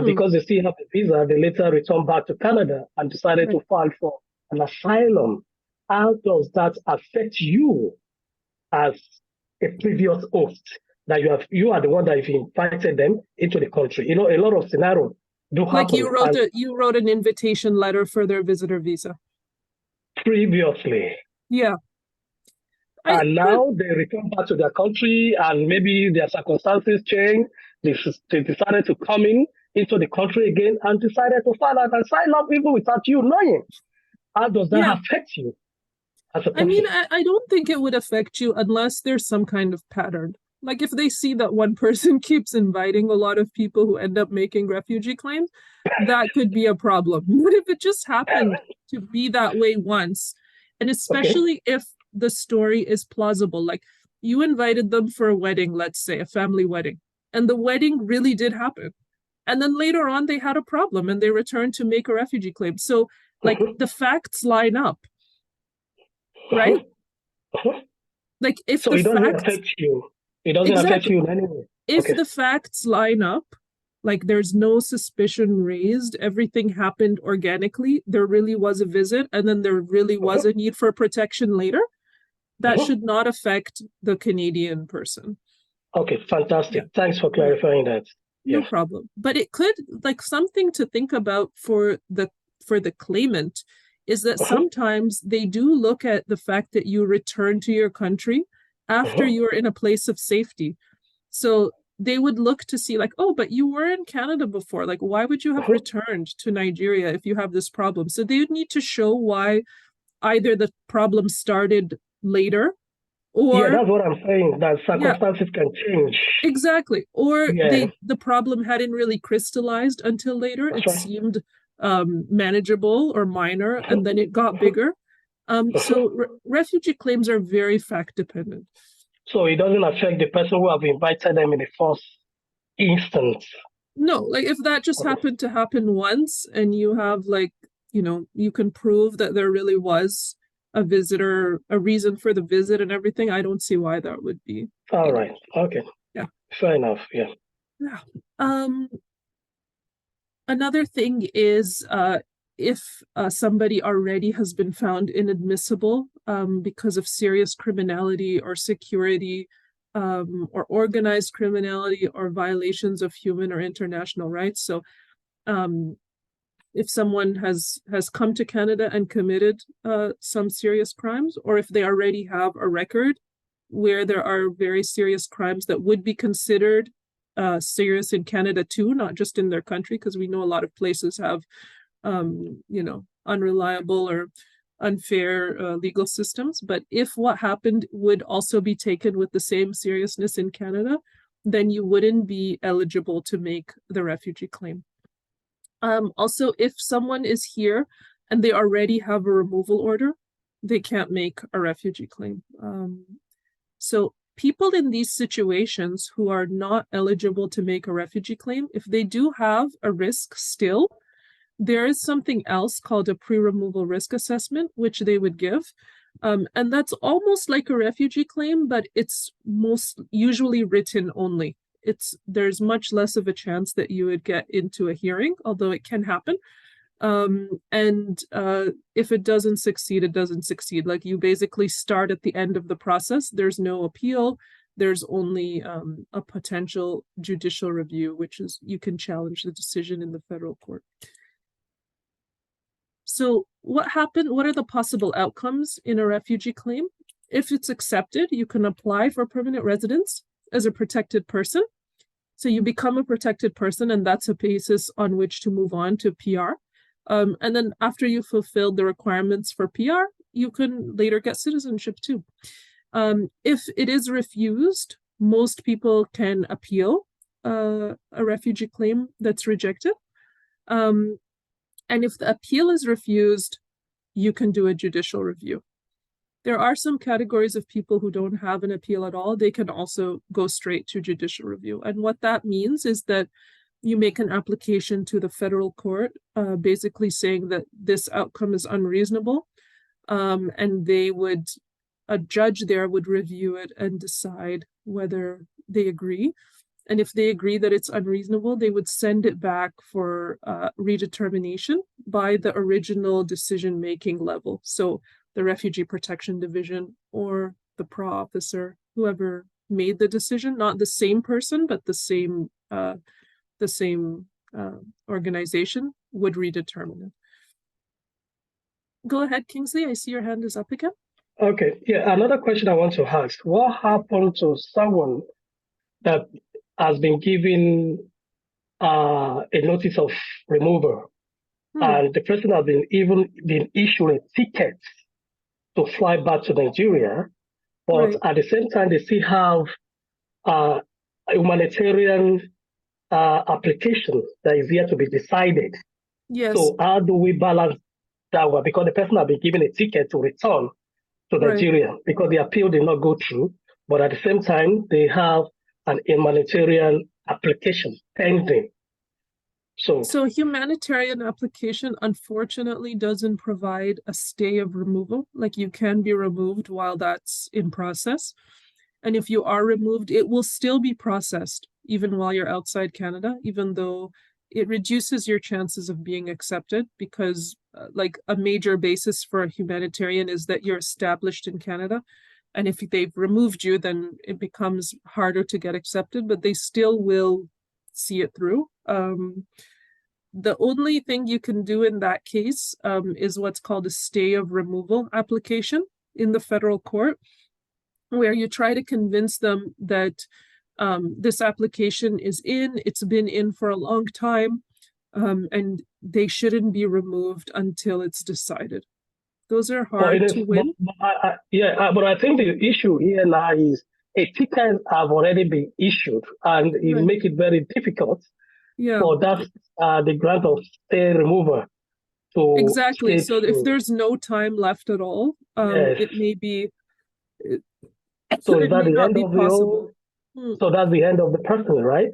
because they still have a visa, they later returned back to Canada and decided to file for an asylum. How does that affect you as a previous host? That you are the one that you've invited them into the country. You know, a lot of scenarios do happen. Like you wrote an invitation letter for their visitor visa. Previously. Yeah. And now they return back to their country and maybe their circumstances change. They decided to come into the country again and decided to file an asylum even without you knowing. How does that affect you? I mean, I don't think it would affect you unless there's some kind of pattern. Like if they see that one person keeps inviting a lot of people who end up making refugee claims, that could be a problem. But if it just happened to be that way once, and especially if the story is plausible, like you invited them for a wedding, let's say a family wedding, and the wedding really did happen. And then later on they had a problem and they returned to make a refugee claim. So like the facts line up, right? Like if so it doesn't affect you. It doesn't affect you in any way. If the facts line up, like there's no suspicion raised, everything happened organically, there really was a visit, and then there really was a need for protection later, that should not affect the Canadian person. Okay, fantastic. Thanks for clarifying that. No problem. But it could, like, something to think about for the claimant is that sometimes they do look at the fact that you return to your country after you're in a place of safety. So they would look to see like, oh, but you were in Canada before. Like, why would you have returned to Nigeria if you have this problem? So they would need to show why either the problem started later or... Yeah, that's what I'm saying, that circumstances can change. Exactly. Or the problem hadn't really crystallized until later. It seemed manageable or minor, and then it got bigger. So refugee claims are very fact dependent. So it doesn't affect the person who have invited them in the first instance. No, like if that just happened to happen once and you have like, you know, you can prove that there really was a visitor, a reason for the visit and everything, I don't see why that would be. All right. Okay. Yeah. Fair enough. Yeah. Yeah. Another thing is if somebody already has been found inadmissible because of serious criminality or security or organized criminality or violations of human or international rights. So if someone has come to Canada and committed some serious crimes, or if they already have a record where there are very serious crimes that would be considered serious in Canada too, not just in their country, because we know a lot of places have, unreliable or unfair legal systems. But if what happened would also be taken with the same seriousness in Canada, then you wouldn't be eligible to make the refugee claim. Also, if someone is here and they already have a removal order, they can't make a refugee claim. So people in these situations who are not eligible to make a refugee claim, if they do have a risk still, there is something else called a pre-removal risk assessment, which they would give. And that's almost like a refugee claim, but it's most usually written only. There's much less of a chance that you would get into a hearing, although it can happen. If it doesn't succeed, it doesn't succeed. Like, you basically start at the end of the process. There's no appeal. There's only a potential judicial review, which is you can challenge the decision in the federal court. So what are the possible outcomes in a refugee claim? If it's accepted, you can apply for permanent residence as a protected person. So you become a protected person, and that's a basis on which to move on to PR. And then after you fulfilled the requirements for PR, you can later get citizenship too. If it is refused, most people can appeal a refugee claim that's rejected. And if the appeal is refused, you can do a judicial review. There are some categories of people who don't have an appeal at all. They can also go straight to judicial review. And what that means is that you make an application to the federal court, basically saying that this outcome is unreasonable. And a judge there would review it and decide whether they agree. And if they agree that it's unreasonable, they would send it back for redetermination by the original decision-making level. So the Refugee Protection Division or the PRA officer, whoever made the decision, not the same person, but the same organization would redetermine it. Go ahead, Kingsley. I see your hand is up again. Okay. Yeah. Another question I want to ask: what happened to someone that has been given a notice of removal, and the person has been issued a ticket to fly back to Nigeria, but at the same time they still have a humanitarian application that is yet to be decided. Yes. So how do we balance that one? Because the person has been given a ticket to return to Nigeria because the appeal did not go through, but at the same time they have an humanitarian application pending. So humanitarian application, unfortunately, doesn't provide a stay of removal. Like, you can be removed while that's in process. And if you are removed, it will still be processed even while you're outside Canada, even though it reduces your chances of being accepted, because like a major basis for a humanitarian is that you're established in Canada. And if they've removed you, then it becomes harder to get accepted, but they still will see it through. The only thing you can do in that case is what's called a stay of removal application in the federal court, where you try to convince them that this application it's been in for a long time, and they shouldn't be removed until it's decided. Those are hard to win. But I think the issue here now is a ticket have already been issued, and it make it very difficult for that the grant of stay remover to exactly. So if there's no time left at all, it may be. So is that the end of possible. So that's the end of the person, right?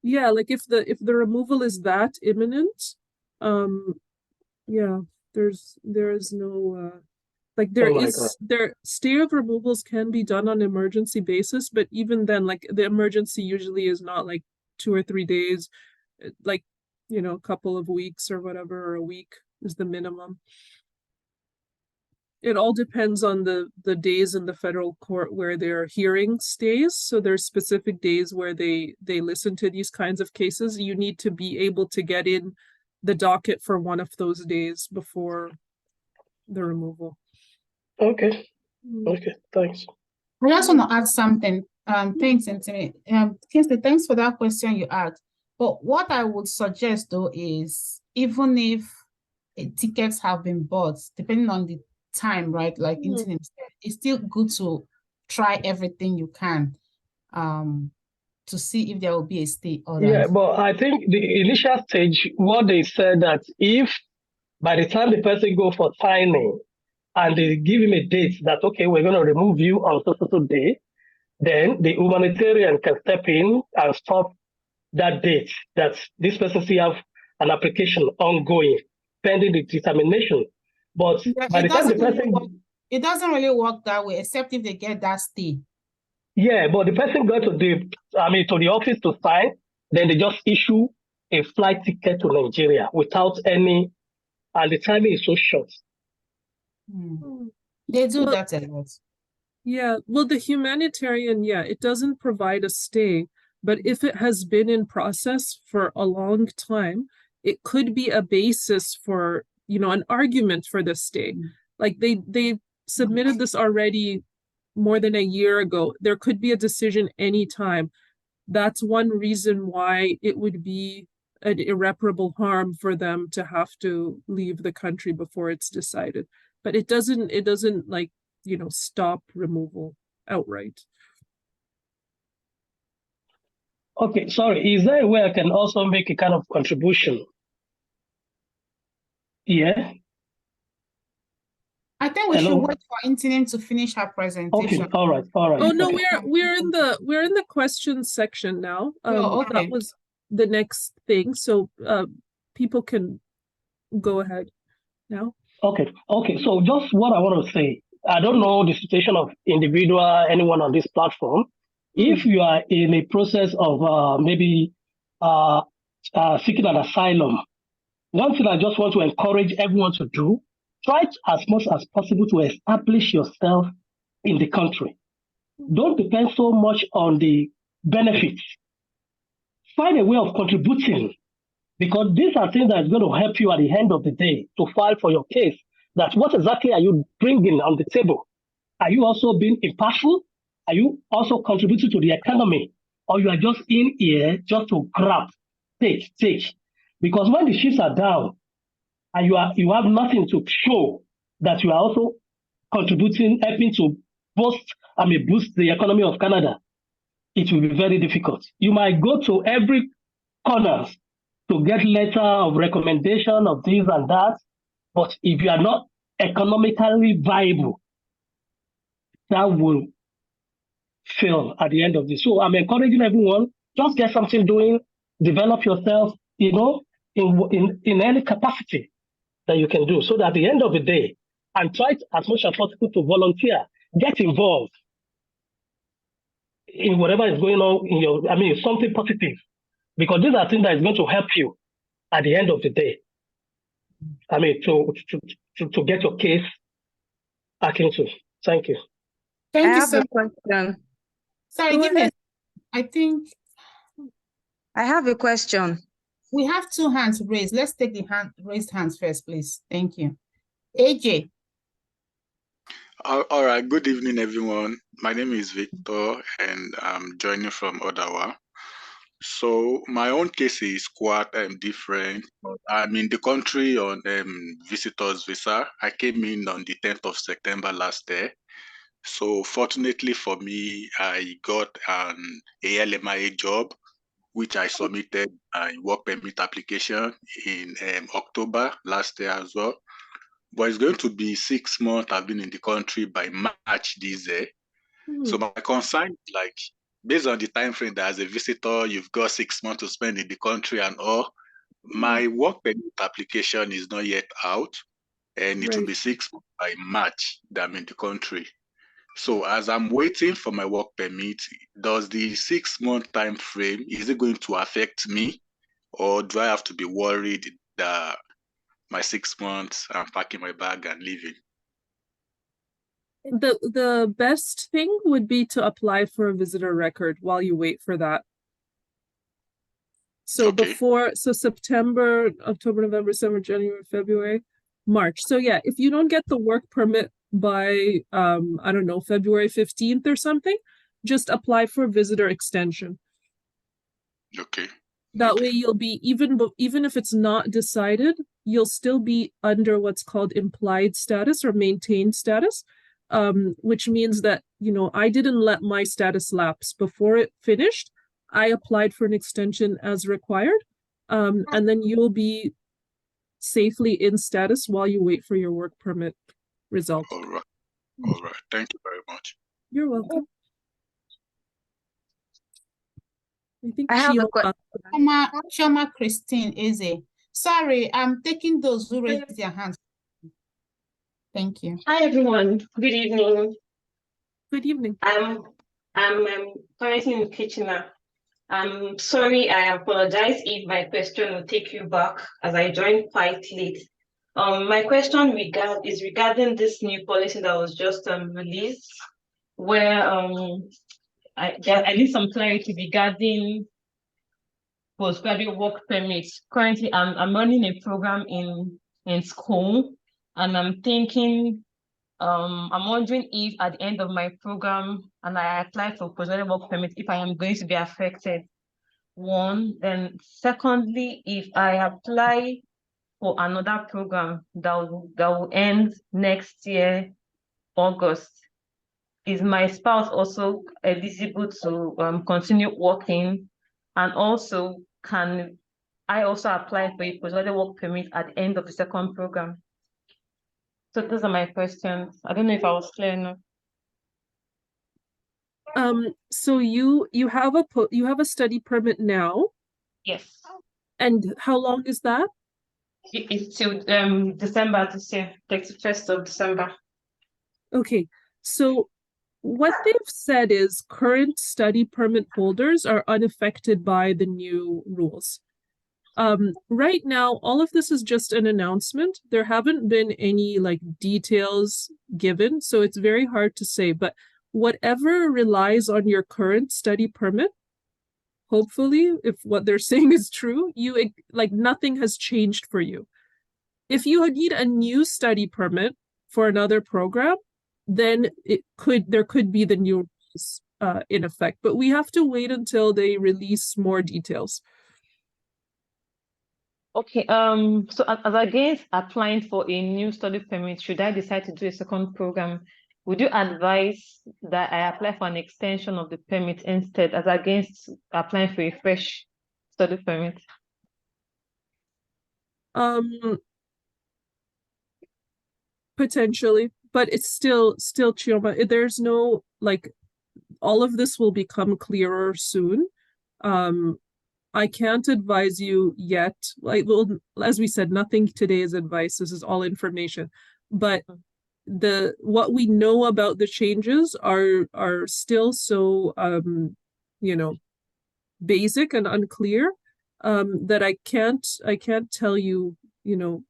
Yeah, like if the removal is that imminent, there is no like there stay of removals can be done on an emergency basis, but even then, like, the emergency usually is not like 2 or 3 days, like, you know, a couple of weeks or whatever, or a week is the minimum. It all depends on the days in the federal court where their hearing stays. So there's specific days where they listen to these kinds of cases. You need to be able to get in the docket for one of those days before the removal. Okay. Okay, thanks. I just want to add something. Thanks, Anthony. Kingsley, thanks for that question you asked. But what I would suggest though is, even if tickets have been bought, depending on the time, right? Like Anthony said, it's still good to try everything you can to see if there will be a stay order. Yeah, but I think the initial stage, what they said that if by the time the person go for signing and they give him a date that, okay, we're going to remove you on so day, then the humanitarian can step in and stop that date that this person still have an application ongoing, pending the determination. But by the time the person... It doesn't really work that way, except if they get that stay. Yeah, but the person got to the office to sign, then they just issue a flight ticket to Nigeria without any, and the timing is so short. They do that a lot. Yeah, well, the humanitarian, it doesn't provide a stay, but if it has been in process for a long time, it could be a basis for, you know, an argument for the stay. Like they submitted this already more than a year ago. There could be a decision anytime. That's one reason why it would be an irreparable harm for them to have to leave the country before it's decided. But it doesn't like, you know, stop removal outright. Okay, sorry. Is there a way I can also make a kind of contribution? Yeah. I think we should wait for Intinim to finish her presentation. Okay, all right. Oh no, we're in the questions section now. Okay. That was the next thing, so people can go ahead now. Okay. So just what I want to say, I don't know the situation of anyone on this platform. If you are in a process of maybe seeking an asylum, one thing I just want to encourage everyone to do, try as much as possible to establish yourself in the country. Don't depend so much on the benefits. Find a way of contributing, because these are things that are going to help you at the end of the day to file for your case. That what exactly are you bringing on the table? Are you also being impartial? Are you also contributing to the economy? Or you are just in here just to grab, take? Because when the chips are down and you have nothing to show that you are also contributing, helping to boost the economy of Canada, it will be very difficult. You might go to every corner to get letter of recommendation of this and that, but if you are not economically viable, that will fail at the end of this. So I'm encouraging everyone, just get something doing, develop yourself, you know, in any capacity that you can do, so that at the end of the day, and try as much as possible to volunteer, get involved in whatever is going on in your, something positive, because these are things that is going to help you at the end of the day. To get your case akin to. Thank you. Thank you, have sir. a question. Sorry, give me. I think I have a question. we have two hands raised. Let's take the raised hands first, please. Thank you. AJ. All right. Good evening, everyone. My name is Victor, and I'm joining from Ottawa. So my own case is quite different. I'm in the country on visitor's visa. I came in on the 10th of September last year. So fortunately for me, I got an ALMIA job, which I submitted a work permit application in October last year as well. But it's going to be 6 months I've been in the country by March this year. So my concern is, like, based on the time frame that as a visitor, you've got 6 months to spend in the country and all. My work permit application is not yet out, and it will be 6 months by March that I'm in the country. So as I'm waiting for my work permit, does the 6-month time frame, is it going to affect me, or do I have to be worried that my 6 months, I'm packing my bag and leaving? The best thing would be to apply for a visitor record while you wait for that. So Okay. so September, October, November, December, January, February, March. So yeah, if you don't get the work permit by I don't know, February 15th or something, just apply for visitor extension. Okay. That way you'll be, even if it's not decided, you'll still be under what's called implied status or maintained status, which means that, you know, I didn't let my status lapse before it finished. I applied for an extension as required, and then you'll be safely in status while you wait for your work permit result. All right. All right. Thank you very much. You're welcome. I think I have a Chioma Christine Eze. Sorry, I'm taking those who raised their hands. Thank you. Hi everyone. Good evening. Good evening. I'm currently in Kitchener. I'm sorry, I apologize if my question will take you back as I joined quite late. My question is regarding this new policy that was just released, where I need some clarity regarding postgraduate work permits. Currently, I'm running a program in school, and I'm thinking, I'm wondering if at the end of my program and I apply for postgraduate work permit, if I am going to be affected. One, then secondly, if I apply for another program that will end next year, August, is my spouse also eligible to continue working? And also, can I also apply for a postgraduate work permit at the end of the second program? So those are my questions. I don't know if I was clear enough. So you have a study permit now? Yes. And how long is that? It's till December this year, 31st of December. Okay, so what they've said is current study permit holders are unaffected by the new rules. Right now, all of this is just an announcement. There haven't been any like details given, so it's very hard to say, but whatever relies on your current study permit, hopefully, if what they're saying is true, you like nothing has changed for you. If you need a new study permit for another program, then there could be the new rules in effect, but we have to wait until they release more details. Okay, so as against applying for a new study permit, should I decide to do a second program, would you advise that I apply for an extension of the permit instead, as against applying for a fresh study permit? Potentially, but it's still Chioma. There's no, like, all of this will become clearer soon. I can't advise you yet. Like, well, as we said, nothing today is advice. This is all information. But what we know about the changes are still so you know, basic and unclear that I can't tell you, you know,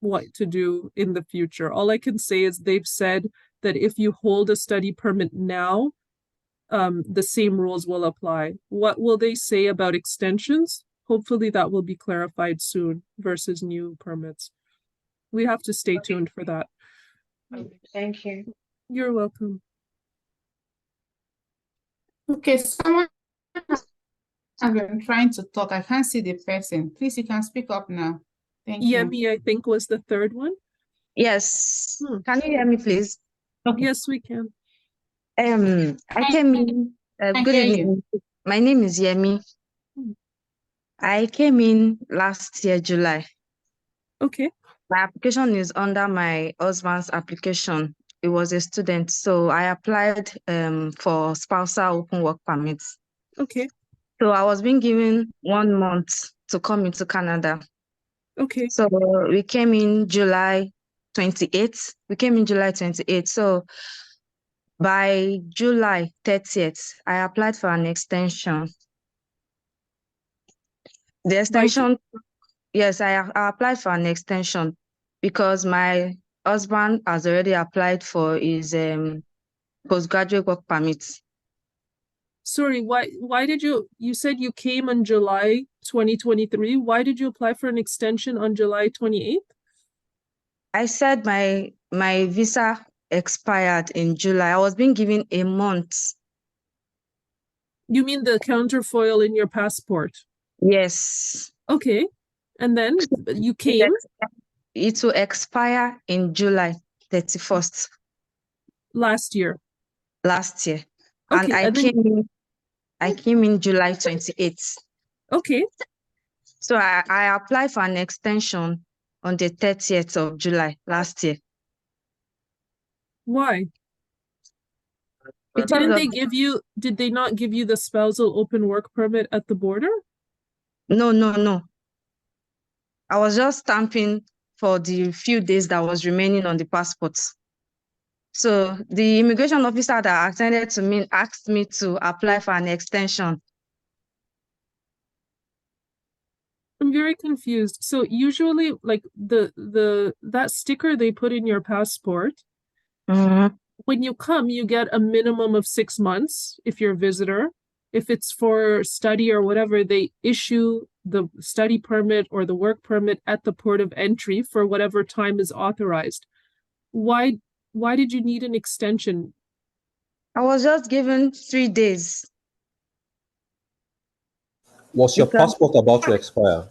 what to do in the future. All I can say is they've said that if you hold a study permit now, the same rules will apply. What will they say about extensions? Hopefully that will be clarified soon versus new permits. We have to stay tuned for that. Thank you. You're welcome. Okay, someone has been trying to talk. I can't see the person. Please, you can speak up now. Thank you. Yemi, I think, was the third one. Yes. Can you hear me, please? Okay. Yes, we can. I came in. Good evening. My name is Yemi. I came in last year, July. Okay. My application is under my husband's application. He was a student, so I applied for spousal open work permits. Okay. So I was being given 1 month to come into Canada. Okay. So we came in July 28th. We came in July 28th. So By July 30th, I applied for an extension. The extension, yes, I applied for an extension because my husband has already applied for his postgraduate work permit. Sorry, why did you said you came on July 2023? Why did you apply for an extension on July 28th? I said my visa expired in July. I was being given a month. You mean the counterfoil in your passport? Yes. Okay. And then you came? It will expire in July 31st. Last year. Last year. Okay, And I came in July 28th. Okay. So I applied for an extension on the 30th of July last year. Why? Did they not give you the spousal open work permit at the border? No. I was just stamping for the few days that was remaining on the passport. So the immigration officer that attended to me asked me to apply for an extension. I'm very confused. So usually, like that sticker they put in your passport, when you come, you get a minimum of 6 months if you're a visitor. If it's for study or whatever, they issue the study permit or the work permit at the port of entry for whatever time is authorized. Why did you need an extension? I was just given 3 days. Was your passport about to expire?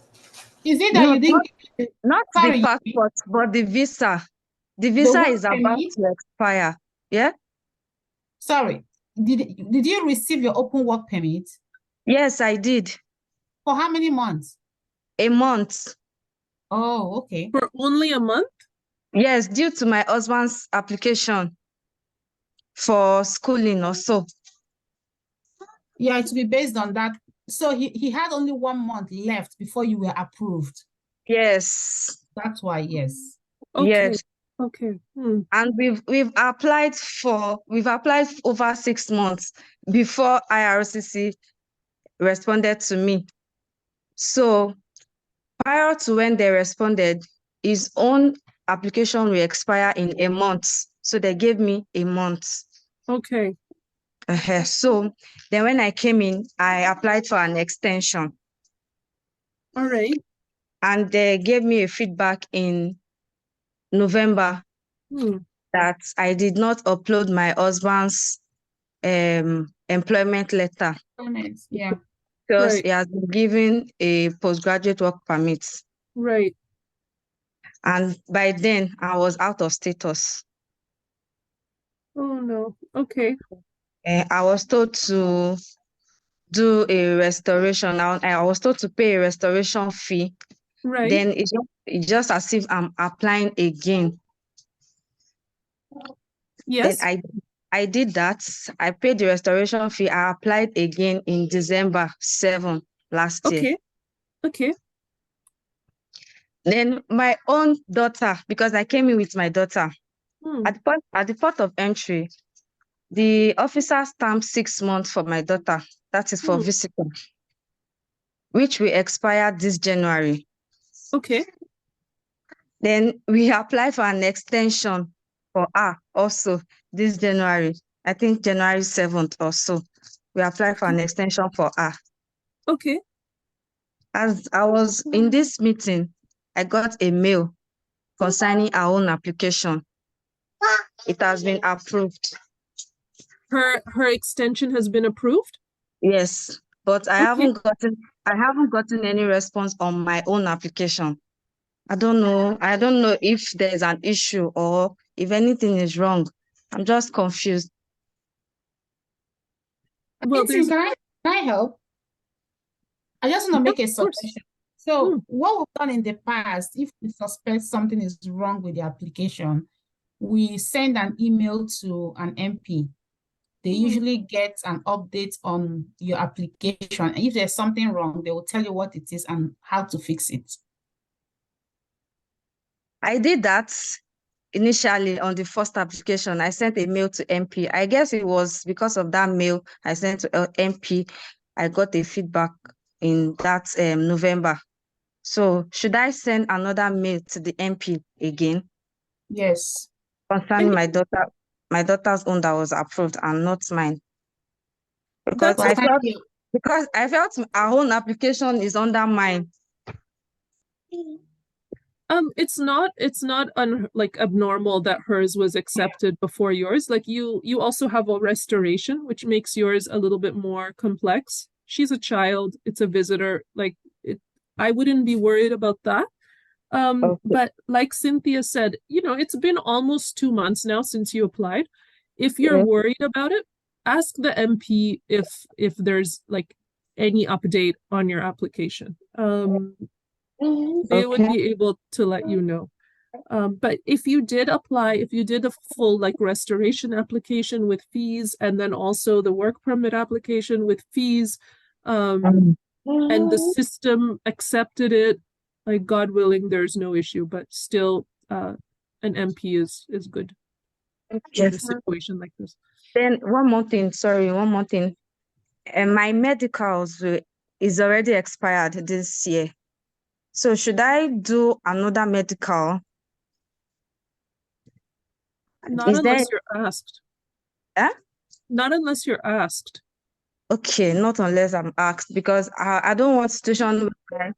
Is it that you didn't? Not the passport, but the visa. The visa is about to expire. Yeah? Sorry. Did you receive your open work permit? Yes, I did. For how many months? A month. Oh, okay. For only a month? Yes, due to my husband's application for schooling or so. Yeah, it will be based on that. So he had only 1 month left before you were approved. Yes. That's why, yes. Okay. Yes. Okay. And we've applied over 6 months before IRCC responded to me. So prior to when they responded, his own application will expire in a month. So they gave me a month. Okay. So then when I came in, I applied for an extension. All right. And they gave me a feedback in November that I did not upload my husband's employment letter. Yeah. Because he has been given a postgraduate work permit. Right. And by then, I was out of status. Oh, no. Okay. I was told to do a restoration. I was told to pay a restoration fee. Right. Then it's just as if I'm applying again. Yes. Then I did that. I paid the restoration fee. I applied again in December 7 last year. Okay. Then my own daughter, because I came in with my daughter, at the port of entry, the officer stamped 6 months for my daughter. That is for visitor, which will expire this January. Okay. Then we applied for an extension for her also this January. I think January 7th or so. We applied for an extension for her. Okay. As I was in this meeting, I got a mail concerning our own application. It has been approved. Her extension has been approved? Yes, but I haven't gotten any response on my own application. I don't know if there's an issue or if anything is wrong. I'm just confused. Well, can I help? I just want to make a suggestion. So what we've done in the past, if we suspect something is wrong with the application, we send an email to an MP. They usually get an update on your application. And if there's something wrong, they will tell you what it is and how to fix it. I did that. initially on the first application, I sent a mail to MP. I guess it was because of that mail I sent to MP, I got a feedback in that November. So should I send another mail to the MP again? Yes. Concerning my daughter's own that was approved and not mine. Because I felt our own application is under mine. It's not like abnormal that hers was accepted before yours. Like you also have a restoration, which makes yours a little bit more complex. She's a child, it's a visitor, like I wouldn't be worried about that. Okay. But like Cynthia said, it's been almost 2 months now since you applied. If you're worried about it, ask the MP if there's like any update on your application. They would be able to let you know. But if you did apply, if you did a full like restoration application with fees, and then also the work permit application with fees, and the system accepted it, like God willing, there's no issue, but still an MP is good in a situation like this. Then one more thing. My medicals is already expired this year. So should I do another medical? Not unless you're asked. Not unless you're asked. Okay, not unless I'm asked, because I don't want situation where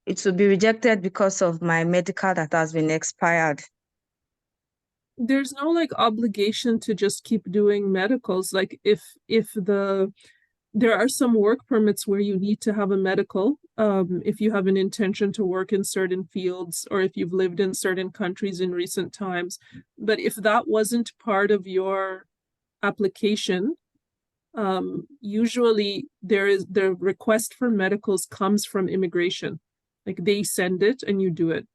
it will be rejected because of my medical that has been expired. There's no like obligation to just keep doing medicals. Like if there are some work permits where you need to have a medical, if you have an intention to work in certain fields, or if you've lived in certain countries in recent times. But if that wasn't part of your application, usually the request for medicals comes from immigration. Like they send it and you do it.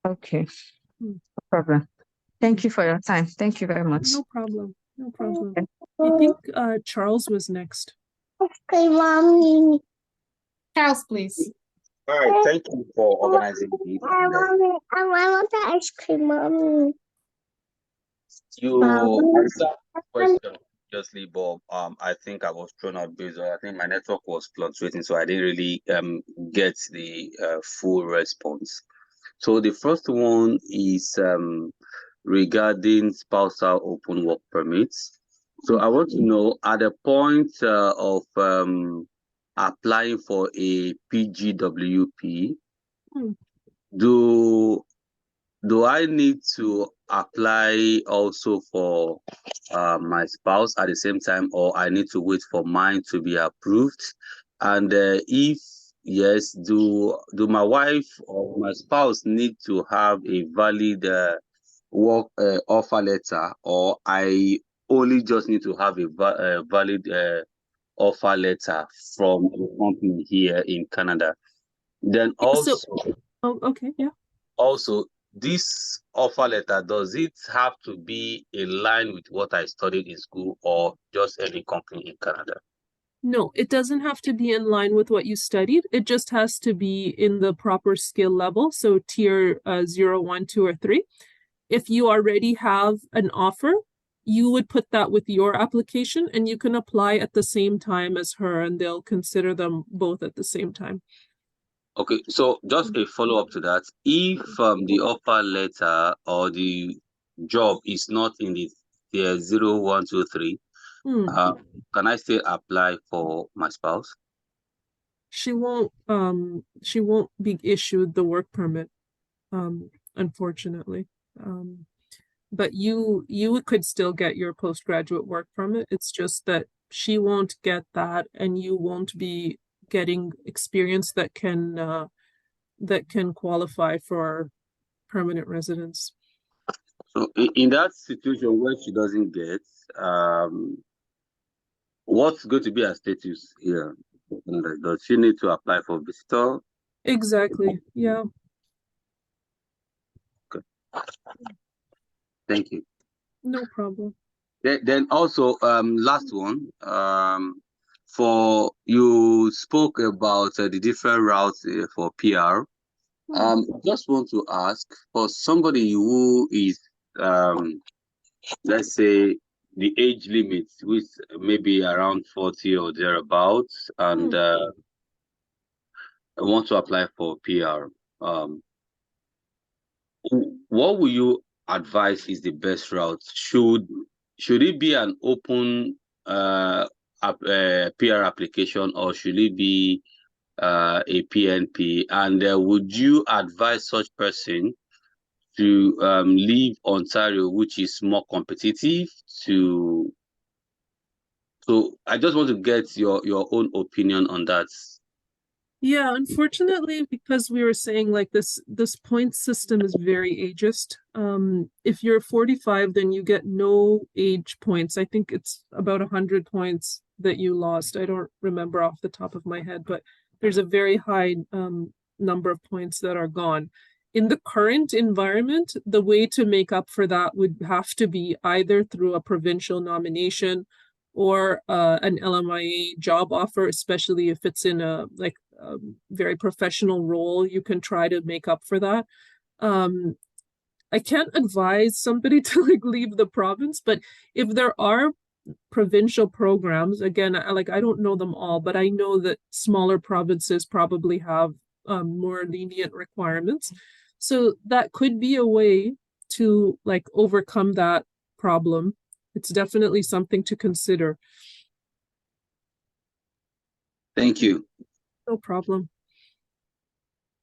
Okay, no problem. Thank you for your time. Thank you very much. No problem. No problem. I think Charles was next. Okay, mommy. Charles, please. All right, thank you for organizing the I want the ice cream, mommy. You answered the question previously, but I think I was thrown out based on, I think my network was fluctuating, so I didn't really get the full response. So the first one is regarding spousal open work permits. So I want to know, at the point of applying for a PGWP, do I need to apply also for my spouse at the same time, or I need to wait for mine to be approved? And if yes, do my wife or my spouse need to have a valid work offer letter, or I only just need to have a valid offer letter from a company here in Canada? Then also, okay, yeah. Also, this offer letter, does it have to be in line with what I studied in school, or just any company in Canada? No, it doesn't have to be in line with what you studied. It just has to be in the proper skill level. So tier 0, 1, 2, or 3. If you already have an offer, you would put that with your application, and you can apply at the same time as her, and they'll consider them both at the same time. Okay, so just a follow-up to that. If the offer letter or the job is not in the tier 0, 1, 2, 3, can I still apply for my spouse? She won't be issued the work permit, unfortunately. But you could still get your postgraduate work permit. It's just that she won't get that, and you won't be getting experience that can qualify for permanent residence. So in that situation where she doesn't get, what's going to be her status here? Does she need to apply for visitor? Exactly. Yeah. Okay. Thank you. No problem. Then also, last one. For you spoke about the different routes for PR. Just want to ask, for somebody who is, let's say, the age limit, which maybe around 40 or thereabouts, and want to apply for PR, what will you advise is the best route? Should it be an open PR application, or should it be a PNP? And would you advise such person to leave Ontario, which is more competitive? So I just want to get your own opinion on that. Yeah, unfortunately, because we were saying like this point system is very ageist. If you're 45, then you get no age points. I think it's about 100 points that you lost. I don't remember off the top of my head, but there's a very high number of points that are gone. In the current environment, the way to make up for that would have to be either through a provincial nomination or an LMIA job offer, especially if it's in a very professional role. You can try to make up for that. I can't advise somebody to leave the province, but if there are provincial programs, again, I don't know them all, but I know that smaller provinces probably have more lenient requirements. So that could be a way to overcome that problem. It's definitely something to consider. Thank you. No problem.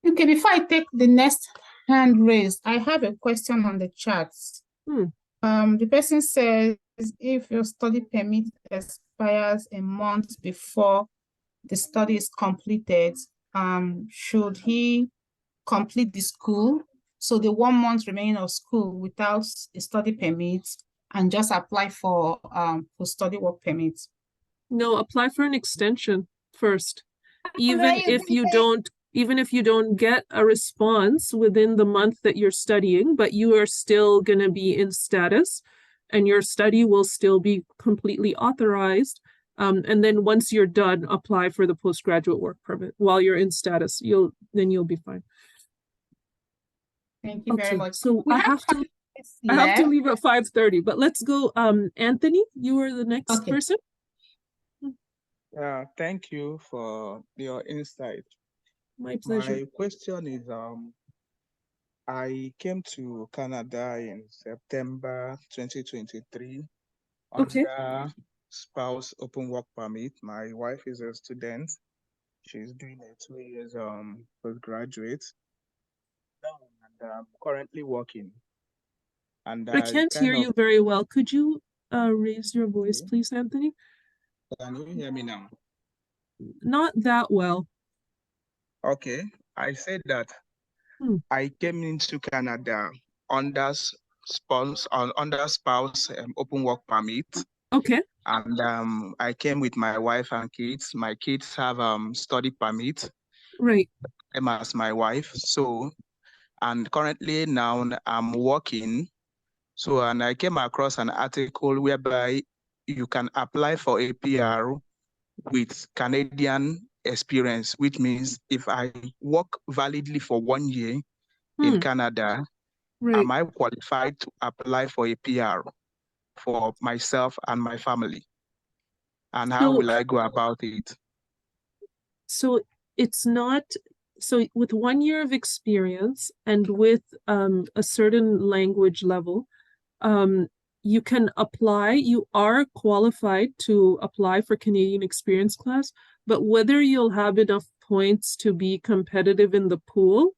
Okay, before I take the next hand raised, I have a question on the chat. The person says, if your study permit expires a month before the study is completed, should he complete the school, so the 1 month remaining of school without a study permit, and just apply for study work permits? No, apply for an extension first. Even if you don't get a response within the month that you're studying, but you are still going to be in status and your study will still be completely authorized. And then once you're done, apply for the postgraduate work permit while you're in status. You'll be fine. Thank you very much. So I have to leave at 5:30, but let's go. Anthony, you are the next person. Thank you for your insight. My pleasure. My question is, I came to Canada in September 2023 under spouse open work permit. My wife is a student. She's doing a 2 years postgraduate. And I'm currently working. And I can't hear you very well. Could you raise your voice, please, Anthony? Can you hear me now? Not that well. Okay. I said that I came into Canada under spouse open work permit. Okay. And I came with my wife and kids. My kids have study permit. Right. Same as my wife. So, and currently now I'm working. So, and I came across an article whereby you can apply for a PR with Canadian experience, which means if I work validly for 1 year in Canada, am I qualified to apply for a PR for myself and my family? And how will I go about it? So it's not, so with 1 year of experience and with a certain language level, you can apply, you are qualified to apply for Canadian Experience Class, but whether you'll have enough points to be competitive in the pool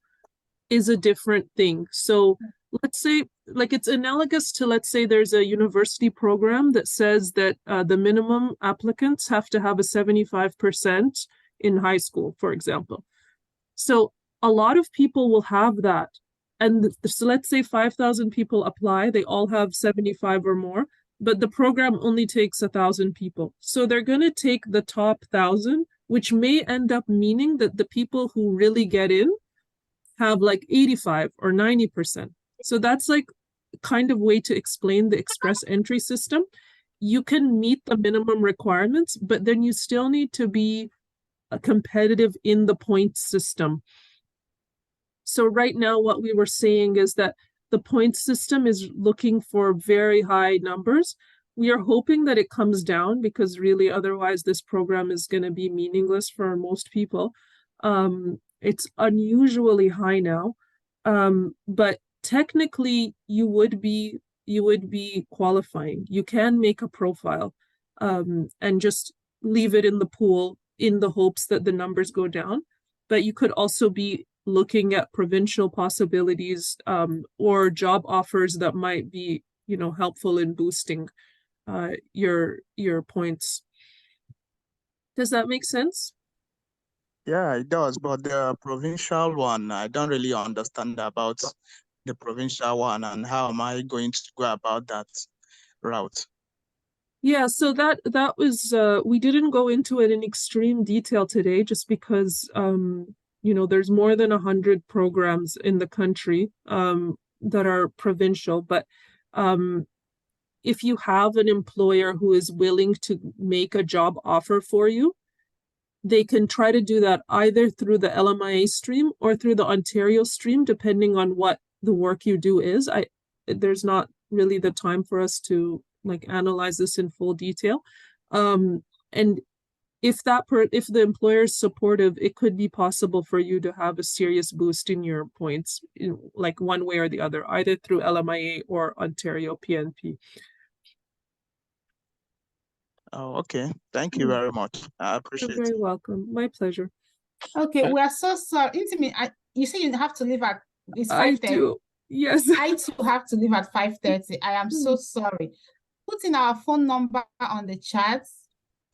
is a different thing. So let's say, it's analogous to, let's say there's a university program that says that the minimum applicants have to have a 75% in high school, for example. So a lot of people will have that. And so let's say 5,000 people apply, they all have 75 or more, but the program only takes 1,000 people. So they're going to take the top 1,000, which may end up meaning that the people who really get in have 85 or 90%. So that's kind of way to explain the express entry system. You can meet the minimum requirements, but then you still need to be competitive in the point system. So right now, what we were saying is that the point system is looking for very high numbers. We are hoping that it comes down, because really otherwise this program is going to be meaningless for most people. It's unusually high now, but technically you would be qualifying. You can make a profile and just leave it in the pool in the hopes that the numbers go down. But you could also be looking at provincial possibilities or job offers that might be, helpful in boosting your points. Does that make sense? Yeah, it does. But the provincial one, I don't really understand about the provincial one, and how am I going to go about that route? Yeah, so that was we didn't go into it in extreme detail today, just because there's more than 100 programs in the country that are provincial. But if you have an employer who is willing to make a job offer for you, they can try to do that either through the LMIA stream or through the Ontario stream, depending on what the work you do is. There's not really the time for us to analyze this in full detail. And if the employer is supportive, it could be possible for you to have a serious boost in your points, like one way or the other, either through LMIA or Ontario PNP. Oh, okay. Thank you very much. I appreciate it. You're very welcome. My pleasure. Okay, we are so sorry. Intimate, you say you have to leave at 5:30. I do. Yes. I too have to leave at 5:30. I am so sorry. Put in our phone number on the chat.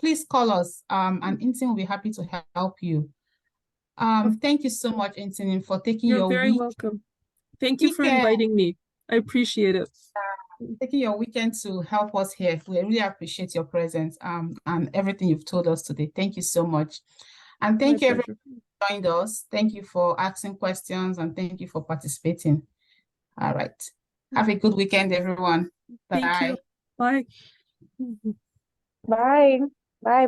Please call us. And Intin will be happy to help you. Thank you so much, Intin, for taking You're your very week. welcome. Thank you for inviting me. I appreciate it. Taking your weekend to help us here. We really appreciate your presence and everything you've told us today. Thank you so much. And thank you everyone who joined us. Thank you for asking questions and thank you for participating. All right. Have a good weekend, everyone. Bye. Thank you. Bye. Bye. Bye. Bye.